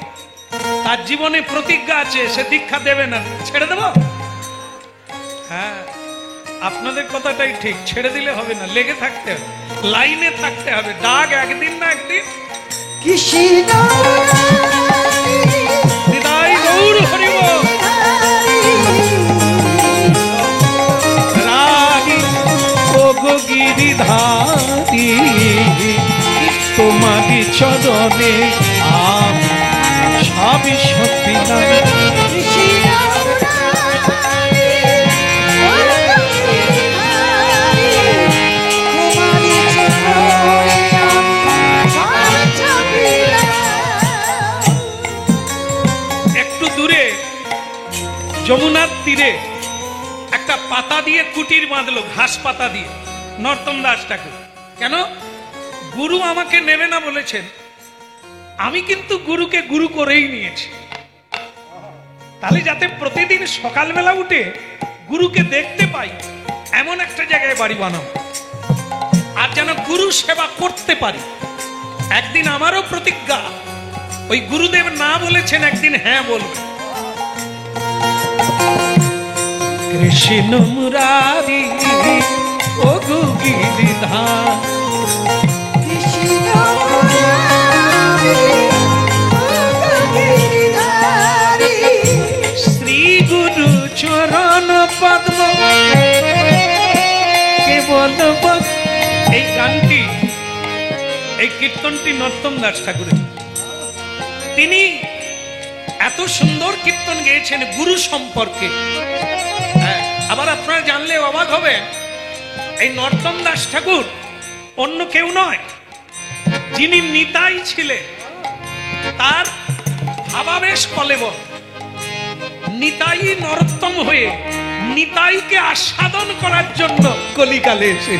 তার জীবনে প্রতিজ্ঞা আছে, সে দীক্ষা দেবে না, ছেড়ে দেব? হ্যাঁ, আপনাদের কথাটাই ঠিক। ছেড়ে দিলে হবে না, লেগে থাকতে হবে, লাইনে থাকতে হবে। ডাক একদিন না একদিন। কৃষ্ণ নিতাই গৌর হরি বল। রাধি ও গো গিরিধারী, তোমারই চরণে আমি সবই সত্যি জানি। একটু দূরে যমুনার তীরে একটা পাতা দিয়ে কুটির বাঁধলো, ঘাস পাতা দিয়ে, নর্তন দাস ঠাকুর। কেন? গুরু আমাকে নেবে না বলেছেন, আমি কিন্তু গুরুকে গুরু করেই নিয়েছি। তাহলে যাতে প্রতিদিন সকালবেলা উঠে গুরুকে দেখতে পাই এমন একটা জায়গায় বাড়ি বানাবো, আর যেন গুরু সেবা করতে পারি। একদিন আমারও প্রতিজ্ঞা, ওই গুরুদেব না বলেছেন, একদিন হ্যাঁ বলবে। কৃষ্ণ মুরারি ও গিরিধার, শ্রী গুরু চরণ পদ্ম কেবল। এই গানটি, এই কীর্তনটি নর্তন দাস ঠাকুরের। তিনি এত সুন্দর কীর্তন গেয়েছেন গুরু সম্পর্কে। আবার আপনারা জানলে অবাক হবে, এই নর্তন দাস ঠাকুর অন্য কেউ নয়, যিনি নিতাই ছিলেন, তার ভাবাবেশ কলেবর। নিতাই নরোত্তম হয়ে নিতাইকে আস্বাদন করার জন্য কলিকালে এসে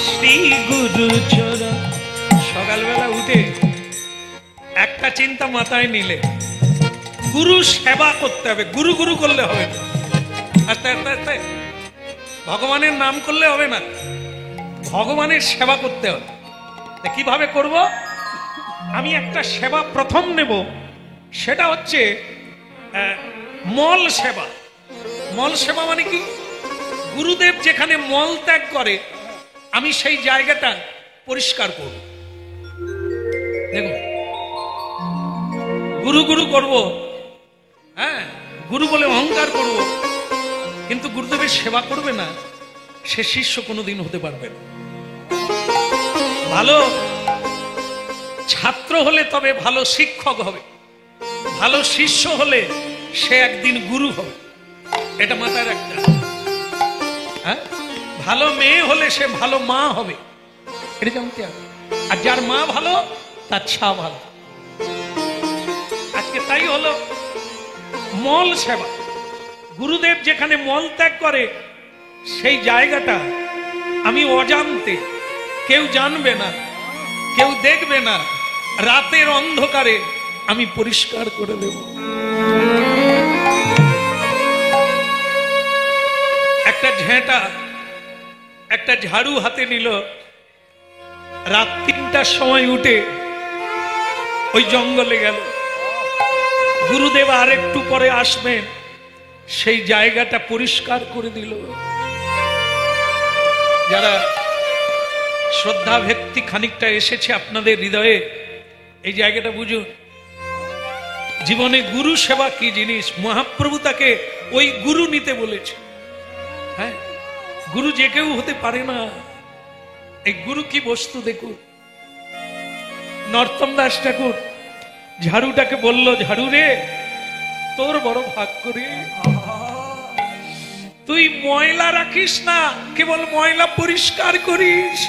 শ্রী গুরু চরণ। সকালবেলা উঠে একটা চিন্তা মাথায় নিলে, গুরু সেবা করতে হবে। গুরু গুরু করলে হবে না, আস্তে আস্তে আস্তে ভগবানের নাম করলে হবে না, ভগবানের সেবা করতে হবে। কিভাবে করব? আমি একটা সেবা প্রথম নেব, সেটা হচ্ছে মল সেবা। মল সেবা মানে কি? গুরুদেব যেখানে মল ত্যাগ করে, আমি সেই জায়গাটা পরিষ্কার করব। দেখুন, গুরু গুরু করব, হ্যাঁ, গুরু বলে অহংকার করব, কিন্তু গুরুদেবের সেবা করবে না, সে শিষ্য কোনোদিন হতে পারবে না। ভালো ছাত্র হলে তবে ভালো শিক্ষক হবে, ভালো শিষ্য হলে সে একদিন গুরু হবে, এটা মাথায় রাখতে হবে। হ্যাঁ, ভালো মেয়ে হলে সে ভালো মা হবে, এটা জানতে হবে। আর যার মা ভালো, তার ছা ভালো। আজকে তাই হলো মল সেবা। গুরুদেব যেখানে মল ত্যাগ করে, সেই জায়গাটা আমি অজান্তে, কেউ জানবে না, কেউ দেখবে না, রাতের অন্ধকারে আমি পরিষ্কার করে দেব। একটা ঝেঁটা একটা ঝাড়ু হাতে নিল, রাত ৩টার সময় উঠে ওই জঙ্গলে গেল। গুরুদেব আর একটু পরে আসবেন, সেই জায়গাটা পরিষ্কার করে দিল। যারা শ্রদ্ধা ভক্তি খানিকটা এসেছে আপনাদের হৃদয়ে, এই জায়গাটা বুঝুন। জীবনে গুরু সেবা কি জিনিস, মহাপ্রভু তাকে ওই গুরু নিতে বলেছে। হ্যাঁ, গুরু যে কেউ হতে পারে না। এই গুরু কি বস্তু দেখুন। নর্তন দাস ঠাকুর ঝাড়ুটাকে বলল, ঝাড়ু রে, তোর বড় ভাগ্য রে, তুই ময়লা রাখিস না, কেবল ময়লা পরিষ্কার করিস।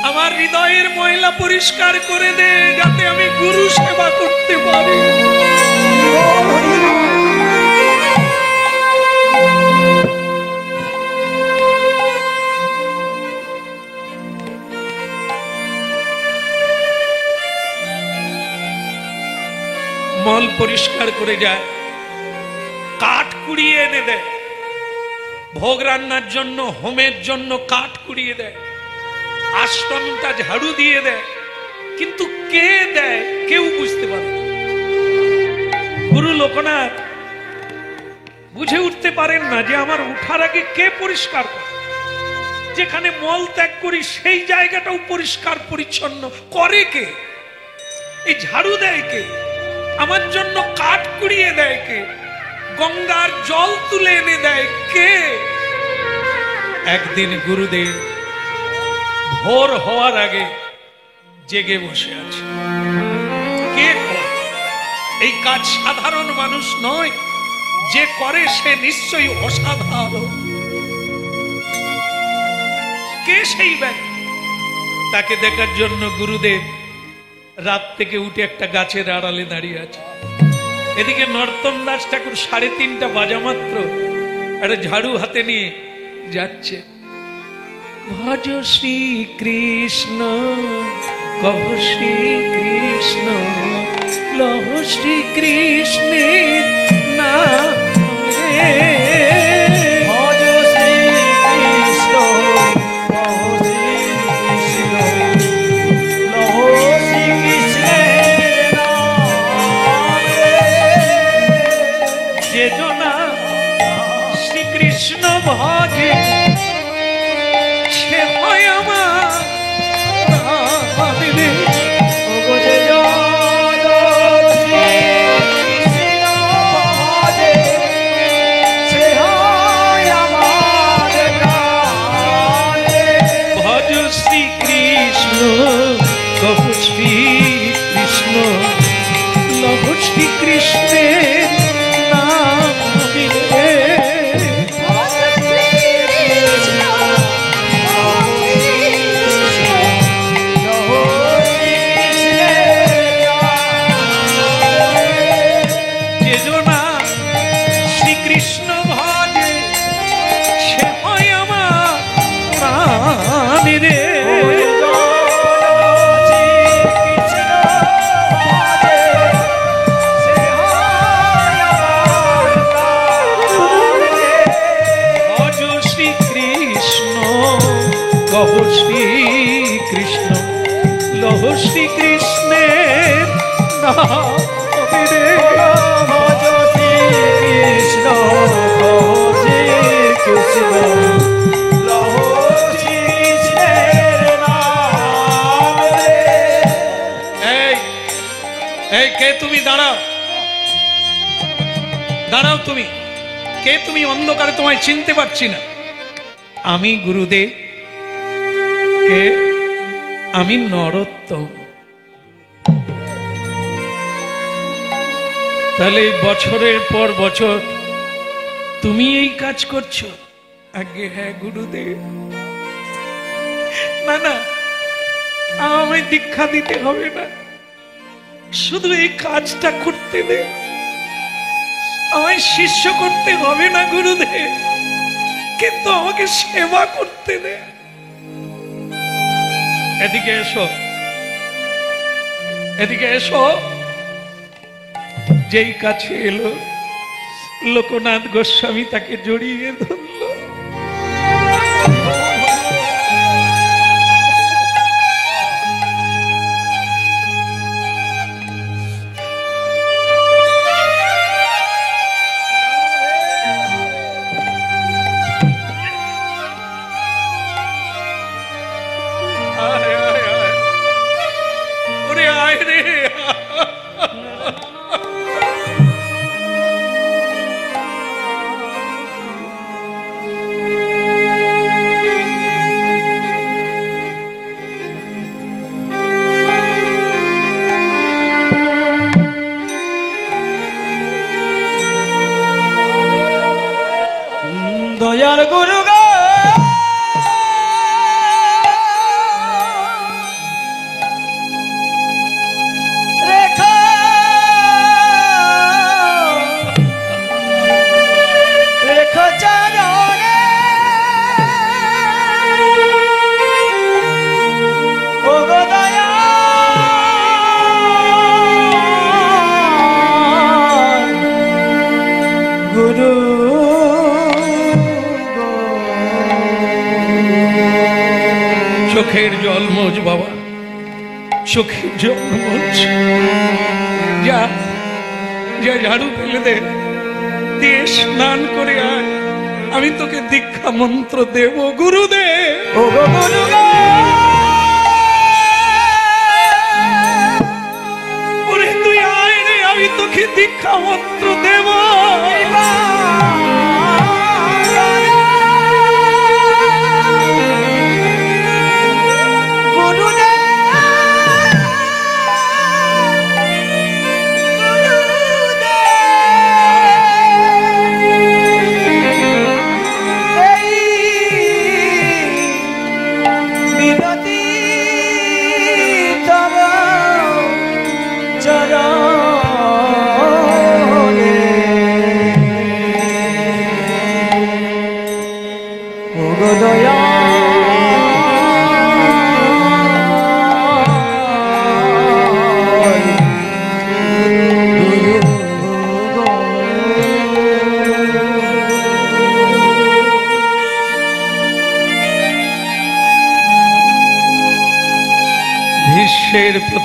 আমার হৃদয়ের ময়লা পরিষ্কার করে দে, যাতে আমি গুরু সেবা করতে পারি। মল পরিষ্কার করে যায়, কাঠ কুড়িয়ে এনে দেয়, ভোগ রান্নার জন্য, হোমের জন্য কাঠ কুড়িয়ে দেয়, আশ্রমটা ঝাড়ু দিয়ে দেয়, কিন্তু কে দেয় কেউ বুঝতে পারে না। গুরু লোকনাথ বুঝে উঠতে পারেন না যে আমার উঠার আগে কে পরিষ্কার করে। যেখানে মল ত্যাগ করি সেই জায়গাটাও পরিষ্কার পরিচ্ছন্ন করে কে? এই ঝাড়ু দেয় কে? আমার জন্য কাঠ কুড়িয়ে দেয় কে? গঙ্গার জল তুলে এনে দেয় কে? একদিন গুরুদেব ভোর হওয়ার আগে জেগে বসে আছে। কে করে এই কাজ? সাধারণ মানুষ নয়, যে করে সে নিশ্চয়ই অসাধারণ। কে সেই ব্যক্তি? তাকে দেখার জন্য গুরুদেব রাত থেকে উঠে একটা গাছের আড়ালে দাঁড়িয়ে আছে। এদিকে নর্তন দাস ঠাকুর 3:30 বাজা মাত্র একটা ঝাড়ু হাতে নিয়ে যাচ্ছে। ভজ শ্রী কৃষ্ণ, কহ শ্রী কৃষ্ণ, লহ শ্রী কৃষ্ণের নাম রে। ভজ শ্রী কৃষ্ণ, কহ শ্রী কৃষ্ণ, লহ শ্রী কৃষ্ণের নাম রে। যে জনা শ্রীকৃষ্ণ ভজে সে হয় আমার প্রাণ রে। ওগো যে জন শ্রী কৃষ্ণ ভজে, সে হয় আমার প্রাণ রে। ভজ শ্রীকৃষ্ণ, কহ শ্রীকৃষ্ণ, লহ শ্রীকৃষ্ণের নাম রে। ভজ শ্রী কৃষ্ণ, কহ শ্রী কৃষ্ণ, লহ শ্রী কৃষ্ণের নাম রে। যে জনা শ্রীকৃষ্ণ ভজে সে হয় আমার প্রাণ রে। ভজ শ্রীকৃষ্ণ, কহ শ্রীকৃষ্ণ, লহ শ্রীকৃষ্ণের নাম রে। এই এই কে তুমি? দাঁড়াও, দাঁড়াও। তুমি কে? তুমি অন্ধকারে, তোমায় চিনতে পারছি না। আমি গুরুদেব। কে? আমি নরোত্তম। তাহলে বছরের পর বছর তুমি এই কাজ করছো? আগে হ্যাঁ গুরুদেব। না না, আমায় দীক্ষা দিতে হবে না, শুধু এই কাজটা করতে দে। আমায় শিষ্য করতে হবে না গুরুদেব, কিন্তু আমাকে সেবা করতে দে। এদিকে এসো, এদিকে এসো। যেই কাছে এলো, লোকনাথ গোস্বামী তাকে জড়িয়ে ধরল। আয়, আয়, আয়। ওরে আয় রে। দয়াল গুরু গো, রেখা রেখা চরণে, ও গো দয়াল গুরু চোখের জল মোজ বাবা, চোখের জল মোজ। যা যা, ঝাড়ু ফেলে দে, দিয়ে স্নান করে আয়। আমি তোকে দীক্ষা মন্ত্র দেব গুরুদেব। ও গো গুরু গো, ওরে তুই আয় রে, আমি তোকে দীক্ষা মন্ত্র দেব। এই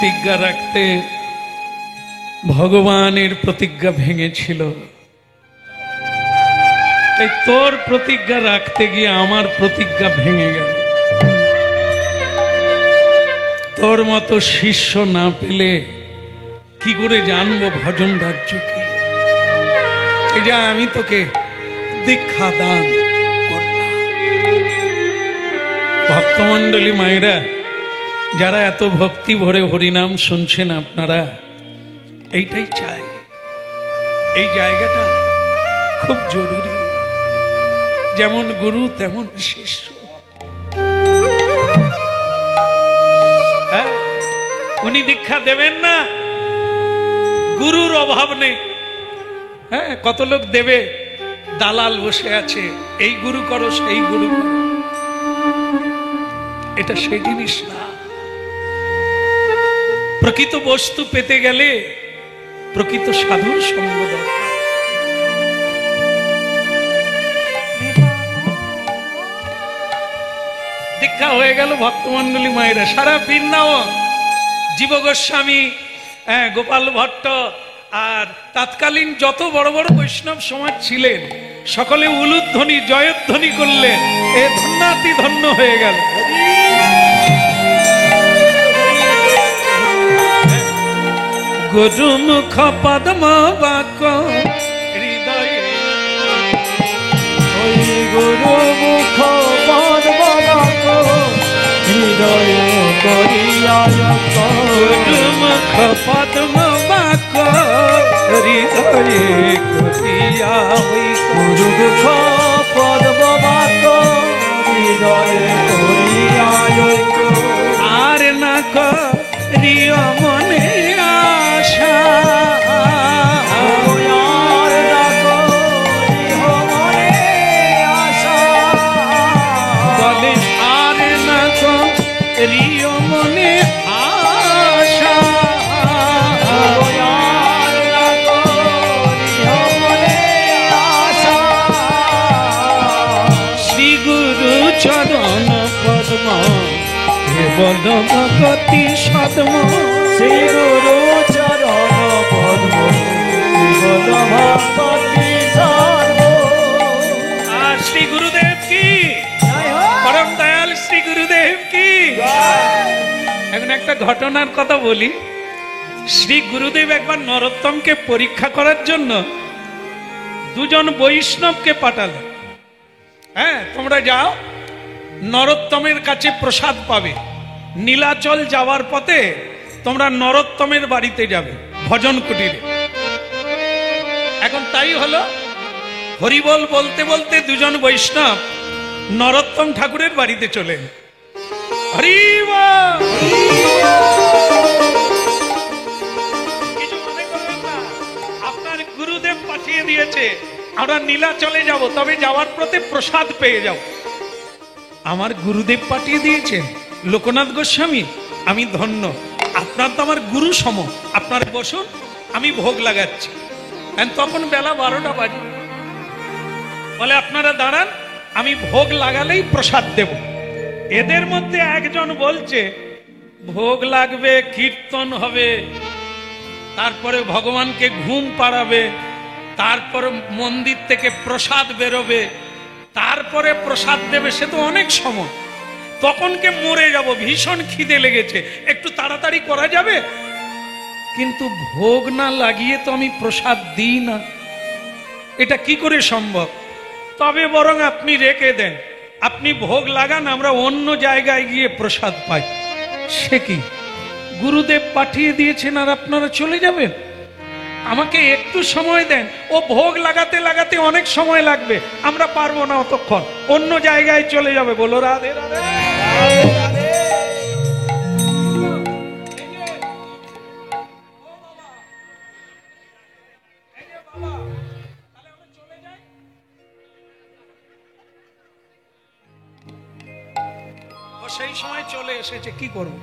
প্রতিজ্ঞা রাখতে ভগবানের প্রতিজ্ঞা ভেঙেছিল, তাই তোর প্রতিজ্ঞা রাখতে গিয়ে আমার প্রতিজ্ঞা ভেঙে গেল। তোর মতো শিষ্য না পেলে কি করে জানবো ভজন রাজ্য কি? এই যে আমি তোকে দীক্ষা দান করলাম। ভক্তমণ্ডলী মায়েরা, যারা এত ভক্তি ভরে হরিনাম শুনছেন, আপনারা এইটাই চাই। এই জায়গাটা খুব জরুরি। যেমন গুরু তেমন শিষ্য। হ্যাঁ, উনি দীক্ষা দেবেন না, গুরুর অভাব নেই। হ্যাঁ, কত লোক দেবে, দালাল বসে আছে, এই গুরু করো সেই গুরু করো। এটা সেই জিনিস না। প্রকৃত বস্তু পেতে গেলে প্রকৃত সাধুর সঙ্গ দরকার। দীক্ষা হয়ে গেল ভক্তমণ্ডলী মায়েরা। সারা বৃন্দাবন জীব গোস্বামী, গোপাল ভট্ট আর তৎকালীন যত বড় বড় বৈষ্ণব সমাজ ছিলেন, সকলে উলুধ্বনি জয়ধ্বনি করলেন। এ ধন্যাতি ধন্য হয়ে গেল। গুরুমুখ পদ্ম বাক্য হৃদয়ে, ওই গুরুমুখ পদ্ম বাক্য হৃদয়ে করিয়া। গুরুমুখ পদ্ম বাক্য হৃদয়ে করিয়া। গুরুমুখ পদ্ম বাক্য হৃদয়ে করিয়া। আর না করিও মনে আশা, আর না করিও মনে আশা। বলে আর না করিও মনে আশা। আর না করিও মনে আশা। শ্রী গুরু চরণ পদ্ম কেবল ভগতি সদ্ম। শ্রী গুরু চরণ পদ্ম কেবল ভগতি সদ্ম। আর শ্রী গুরুদেব কি, জয় হোক। পরম দয়াল শ্রী গুরুদেব কি। এখন একটা ঘটনার কথা বলি। শ্রী গুরুদেব একবার নরোত্তমকে পরীক্ষা করার জন্য দুজন বৈষ্ণবকে পাঠালেন। হ্যাঁ, তোমরা যাও, নরোত্তমের কাছে প্রসাদ পাবে। নীলাচল যাওয়ার পথে তোমরা নরোত্তমের বাড়িতে যাবে, ভজন কুটিরে। এখন তাই হলো, হরিবল বলতে বলতে দুজন বৈষ্ণব নরোত্তম ঠাকুরের বাড়িতে চলে। হরিবল। কিছু মনে করবেন না, আপনার গুরুদেব পাঠিয়ে দিয়েছে, আমরা নীলাচলে যাব, তবে যাওয়ার পথে প্রসাদ পেয়ে যাও। আমার গুরুদেব পাঠিয়ে দিয়েছে, লোকনাথ গোস্বামী, আমি ধন্য। আপনার তো আমার গুরু সম, আপনার বসুন, আমি ভোগ লাগাচ্ছি। তখন বেলা 12টা বাজে। বলে আপনারা দাঁড়ান, আমি ভোগ লাগালেই প্রসাদ দেব। এদের মধ্যে একজন বলছে, ভোগ লাগবে, কীর্তন হবে, তারপরে ভগবানকে ঘুম পাড়াবে, তারপরে মন্দির থেকে প্রসাদ বেরোবে, তারপরে প্রসাদ দেবে, সে তো অনেক সময়, তখনকে মরে যাব, ভীষণ খিদে লেগেছে, একটু তাড়াতাড়ি করা যাবে? কিন্তু ভোগ না লাগিয়ে তো আমি প্রসাদ দিই না, এটা কি করে সম্ভব? তবে বরং আপনি রেখে দেন, আপনি ভোগ লাগান, আমরা অন্য জায়গায় গিয়ে প্রসাদ পাই। সে কি, গুরুদেব পাঠিয়ে দিয়েছেন আর আপনারা চলে যাবেন? আমাকে একটু সময় দেন, ও ভোগ লাগাতে লাগাতে অনেক সময় লাগবে, আমরা পারবো না অতক্ষণ, অন্য জায়গায় চলে যাবে। বলো রাধে রাধে। সেই সময় চলে এসেছে, কি করবো?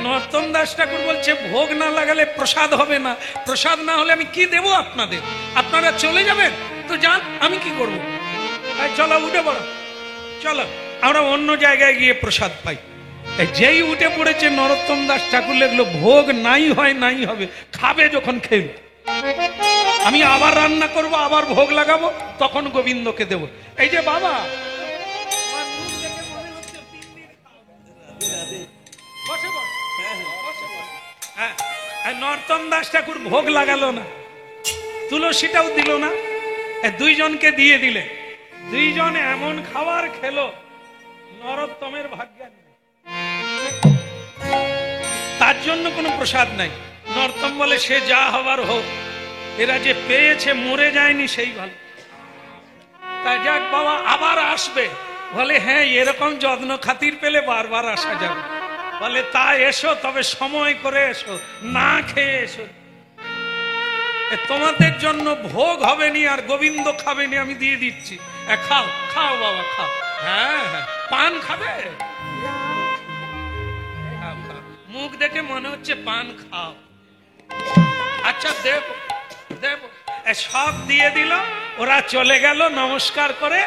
নর্তন দাস ঠাকুর বলছে, ভোগ না লাগালে প্রসাদ হবে না, প্রসাদ না হলে আমি কি দেব আপনাদের? আপনারা চলে যাবেন তো যান, আমি কি করবো? চলো উঠে পড়ো, চলো আমরা অন্য জায়গায় গিয়ে প্রসাদ পাই। যেই উঠে পড়েছে নরোত্তম দাস ঠাকুর লিখলো, ভোগ নাই হয় নাই হবে, খাবে যখন খেয়ে। আমি আবার রান্না করব, আবার ভোগ লাগাবো, তখন গোবিন্দকে দেব। এই যে বাবা, আমার মুখ দেখে মনে হচ্ছে 3 দিন খাও। বসে বস, বসে বস। হ্যাঁ, আর নরোত্তম দাস ঠাকুর ভোগ লাগালো না, তুলসীটাও দিল না, দুইজনকে দিয়ে দিলে। দুইজন এমন খাবার খেলো, নরোত্তমের ভাগ্যে নেই, তার জন্য কোনো প্রসাদ নাই। নরোত্তম বলে, সে যা হবার হোক, এরা যে পেয়েছে মরে যায়নি সেই ভালো। তাই যাক বাবা, আবার আসবে। বলে, হ্যাঁ, এরকম যত্ন খাতির পেলে বারবার আসা যাবে। বলে, তা এসো, তবে সময় করে এসো, না খেয়ে এসো। তোমাদের জন্য ভোগ হবে নি, আর গোবিন্দ খাবে নি, আমি দিয়ে দিচ্ছি। খাও খাও বাবা, খাও। হ্যাঁ হ্যাঁ, পান খাবে? খাও, খাও। মুখ দেখে মনে হচ্ছে পান খাও। আচ্ছা, দেব দেব। সব দিয়ে দিল, ওরা চলে গেল নমস্কার করে।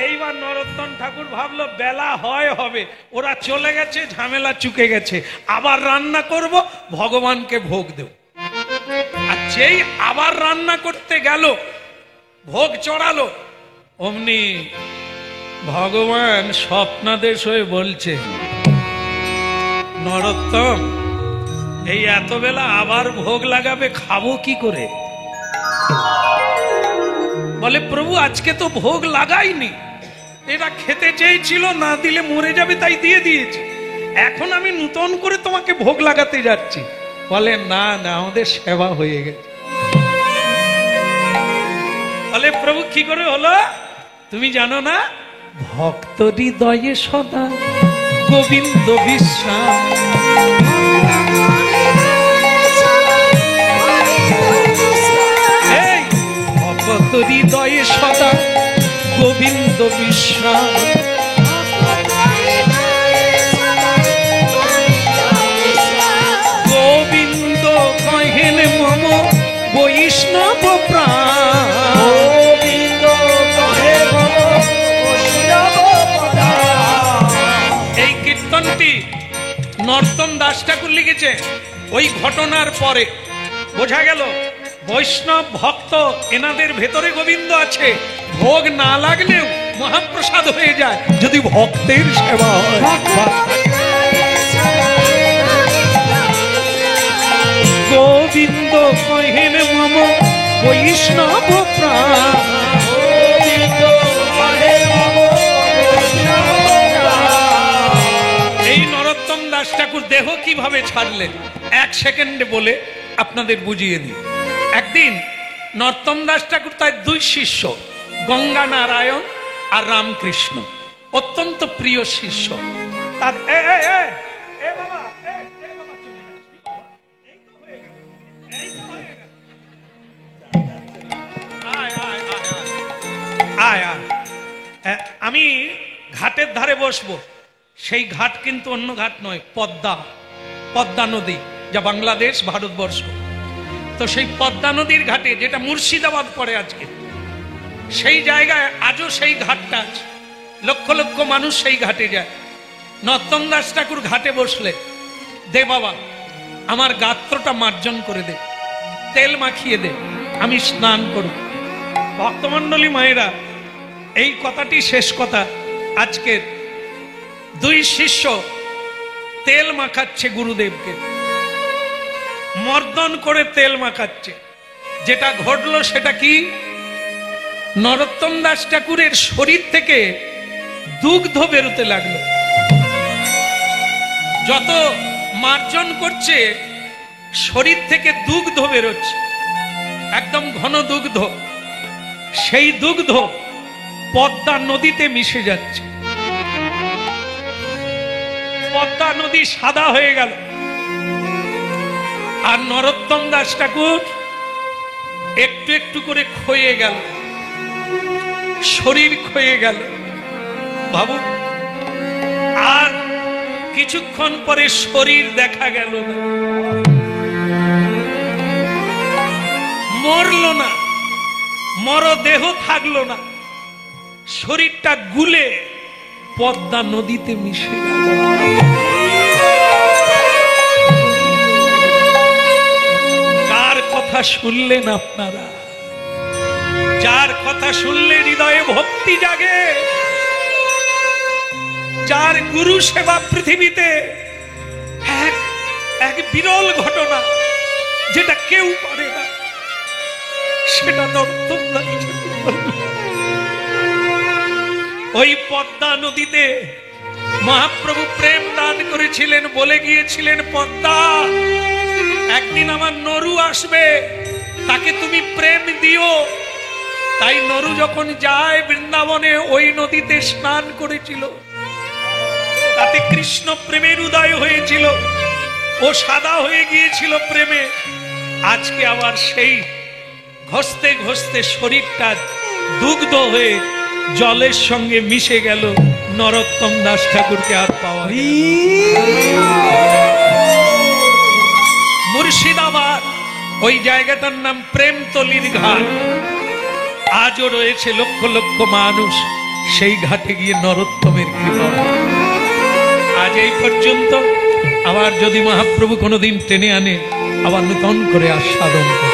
এইবার নরোত্তম ঠাকুর ভাবলো বেলা হয় হবে, ওরা চলে গেছে, ঝামেলা চুকে গেছে, আবার রান্না করব, ভগবানকে ভোগ দেব। আর যেই আবার রান্না করতে গেল, ভোগ চড়ালো, অমনি ভগবান স্বপ্নাদেশ হয়ে বলছে, নরোত্তম, এই এত বেলা আবার ভোগ লাগাবে, খাবো কি করে? বলে, প্রভু আজকে তো ভোগ লাগাইনি, এটা খেতে চেয়েছিল, না দিলে মরে যাবে, তাই দিয়ে দিয়েছি। এখন আমি নূতন করে তোমাকে ভোগ লাগাতে যাচ্ছি। বলে, না না, আমাদের সেবা হয়ে গেছে। বলে, প্রভু কি করে হলো? তুমি জানো না, ভক্ত হৃদয়ে সদা গোবিন্দ বিশ্রাম। এই ভক্ত হৃদয়ে সদা গোবিন্দ বিশ্রাম। গোবিন্দ কহেন মম বৈষ্ণব প্রাণ। গোবিন্দ কহে মম বৈষ্ণব প্রাণ। এই কীর্তনটি নরোত্তম দাস ঠাকুর লিখেছে। ওই ঘটনার পরে বোঝা গেল বৈষ্ণব ভক্ত এনাদের ভেতরে গোবিন্দ আছে। ভোগ না লাগলেও মহাপ্রসাদ হয়ে যায় যদি ভক্তের সেবা হয়। গোবিন্দ কহেন মম বৈষ্ণব প্রাণ। গোবিন্দ কহে মম বৈষ্ণব প্রাণ। এই নরোত্তম দাস ঠাকুর দেহ কিভাবে ছাড়লেন 1 সেকেন্ডে বলে আপনাদের বুঝিয়ে দিই। একদিন নরোত্তম দাস ঠাকুর তার 2 শিষ্য, গঙ্গা নারায়ণ আর রামকৃষ্ণ, অত্যন্ত প্রিয় শিষ্য। তার আমি ঘাটের ধারে বসবো, সেই ঘাট কিন্তু অন্য ঘাট নয়, পদ্মা নদী, যা বাংলাদেশ ভারতবর্ষ। তো সেই পদ্মা নদীর ঘাটে, যেটা মুর্শিদাবাদ পড়ে আজকে, সেই জায়গায় আজও সেই ঘাটটা আছে। লক্ষ লক্ষ মানুষ সেই ঘাটে যায়। নরোত্তম দাস ঠাকুর ঘাটে বসলে, দে বাবা আমার গাত্রটা মার্জন করে দে, তেল মাখিয়ে দে, আমি স্নান করব। ভক্তমণ্ডলী মায়েরা, এই কথাটি শেষ কথা। আজকের 2 শিষ্য তেল মাখাচ্ছে গুরুদেবকে, মর্দন করে তেল মাখাচ্ছে। যেটা ঘটলো সেটা কি, নরোত্তম দাস ঠাকুরের শরীর থেকে দুগ্ধ বেরোতে লাগলো। যত মার্জন করছে শরীর থেকে দুগ্ধ বেরোচ্ছে, একদম ঘন দুগ্ধ। সেই দুগ্ধ পদ্মা নদীতে মিশে যাচ্ছে। পদ্মা নদী সাদা হয়ে গেল। আর নরোত্তম দাস ঠাকুর একটু একটু করে ক্ষয়ে গেল, শরীর ক্ষয়ে গেল। ভাবুন, আর কিছুক্ষণ পরে শরীর দেখা গেল না, মরল না, মরদেহ থাকলো না, শরীরটা গুলে পদ্মা নদীতে মিশে গেল। কথা শুনলেন আপনারা, যার কথা শুনলে হৃদয়ে ভক্তি জাগে, যার গুরু সেবা পৃথিবীতে এক বিরল ঘটনা, যেটা কেউ করে না, সেটা নর্তম দাস ঠাকুর। ওই পদ্মা নদীতে মহাপ্রভু প্রেম দান করেছিলেন, বলে গিয়েছিলেন, পদ্মা একদিন আমার নরু আসবে, তাকে তুমি প্রেম দিও। তাই নরু যখন যায় বৃন্দাবনে, ওই নদীতে স্নান করেছিল, তাতে কৃষ্ণ প্রেমের উদয় হয়েছিল, ও সাদা হয়ে গিয়েছিল প্রেমে। আজকে আবার সেই ঘষতে ঘষতে শরীরটা দুগ্ধ হয়ে জলের সঙ্গে মিশে গেল, নরোত্তম দাস ঠাকুরকে আর পাওয়া গেল না। মুর্শিদাবাদ, ওই জায়গাটার নাম প্রেমতলির ঘাট, আজও রয়েছে লক্ষ লক্ষ মানুষ সেই ঘাটে গিয়ে নরোত্তমের কৃপা। আজ এই পর্যন্ত। আবার যদি মহাপ্রভু কোনোদিন টেনে আনে, আবার নূতন করে আস্বাদন করে।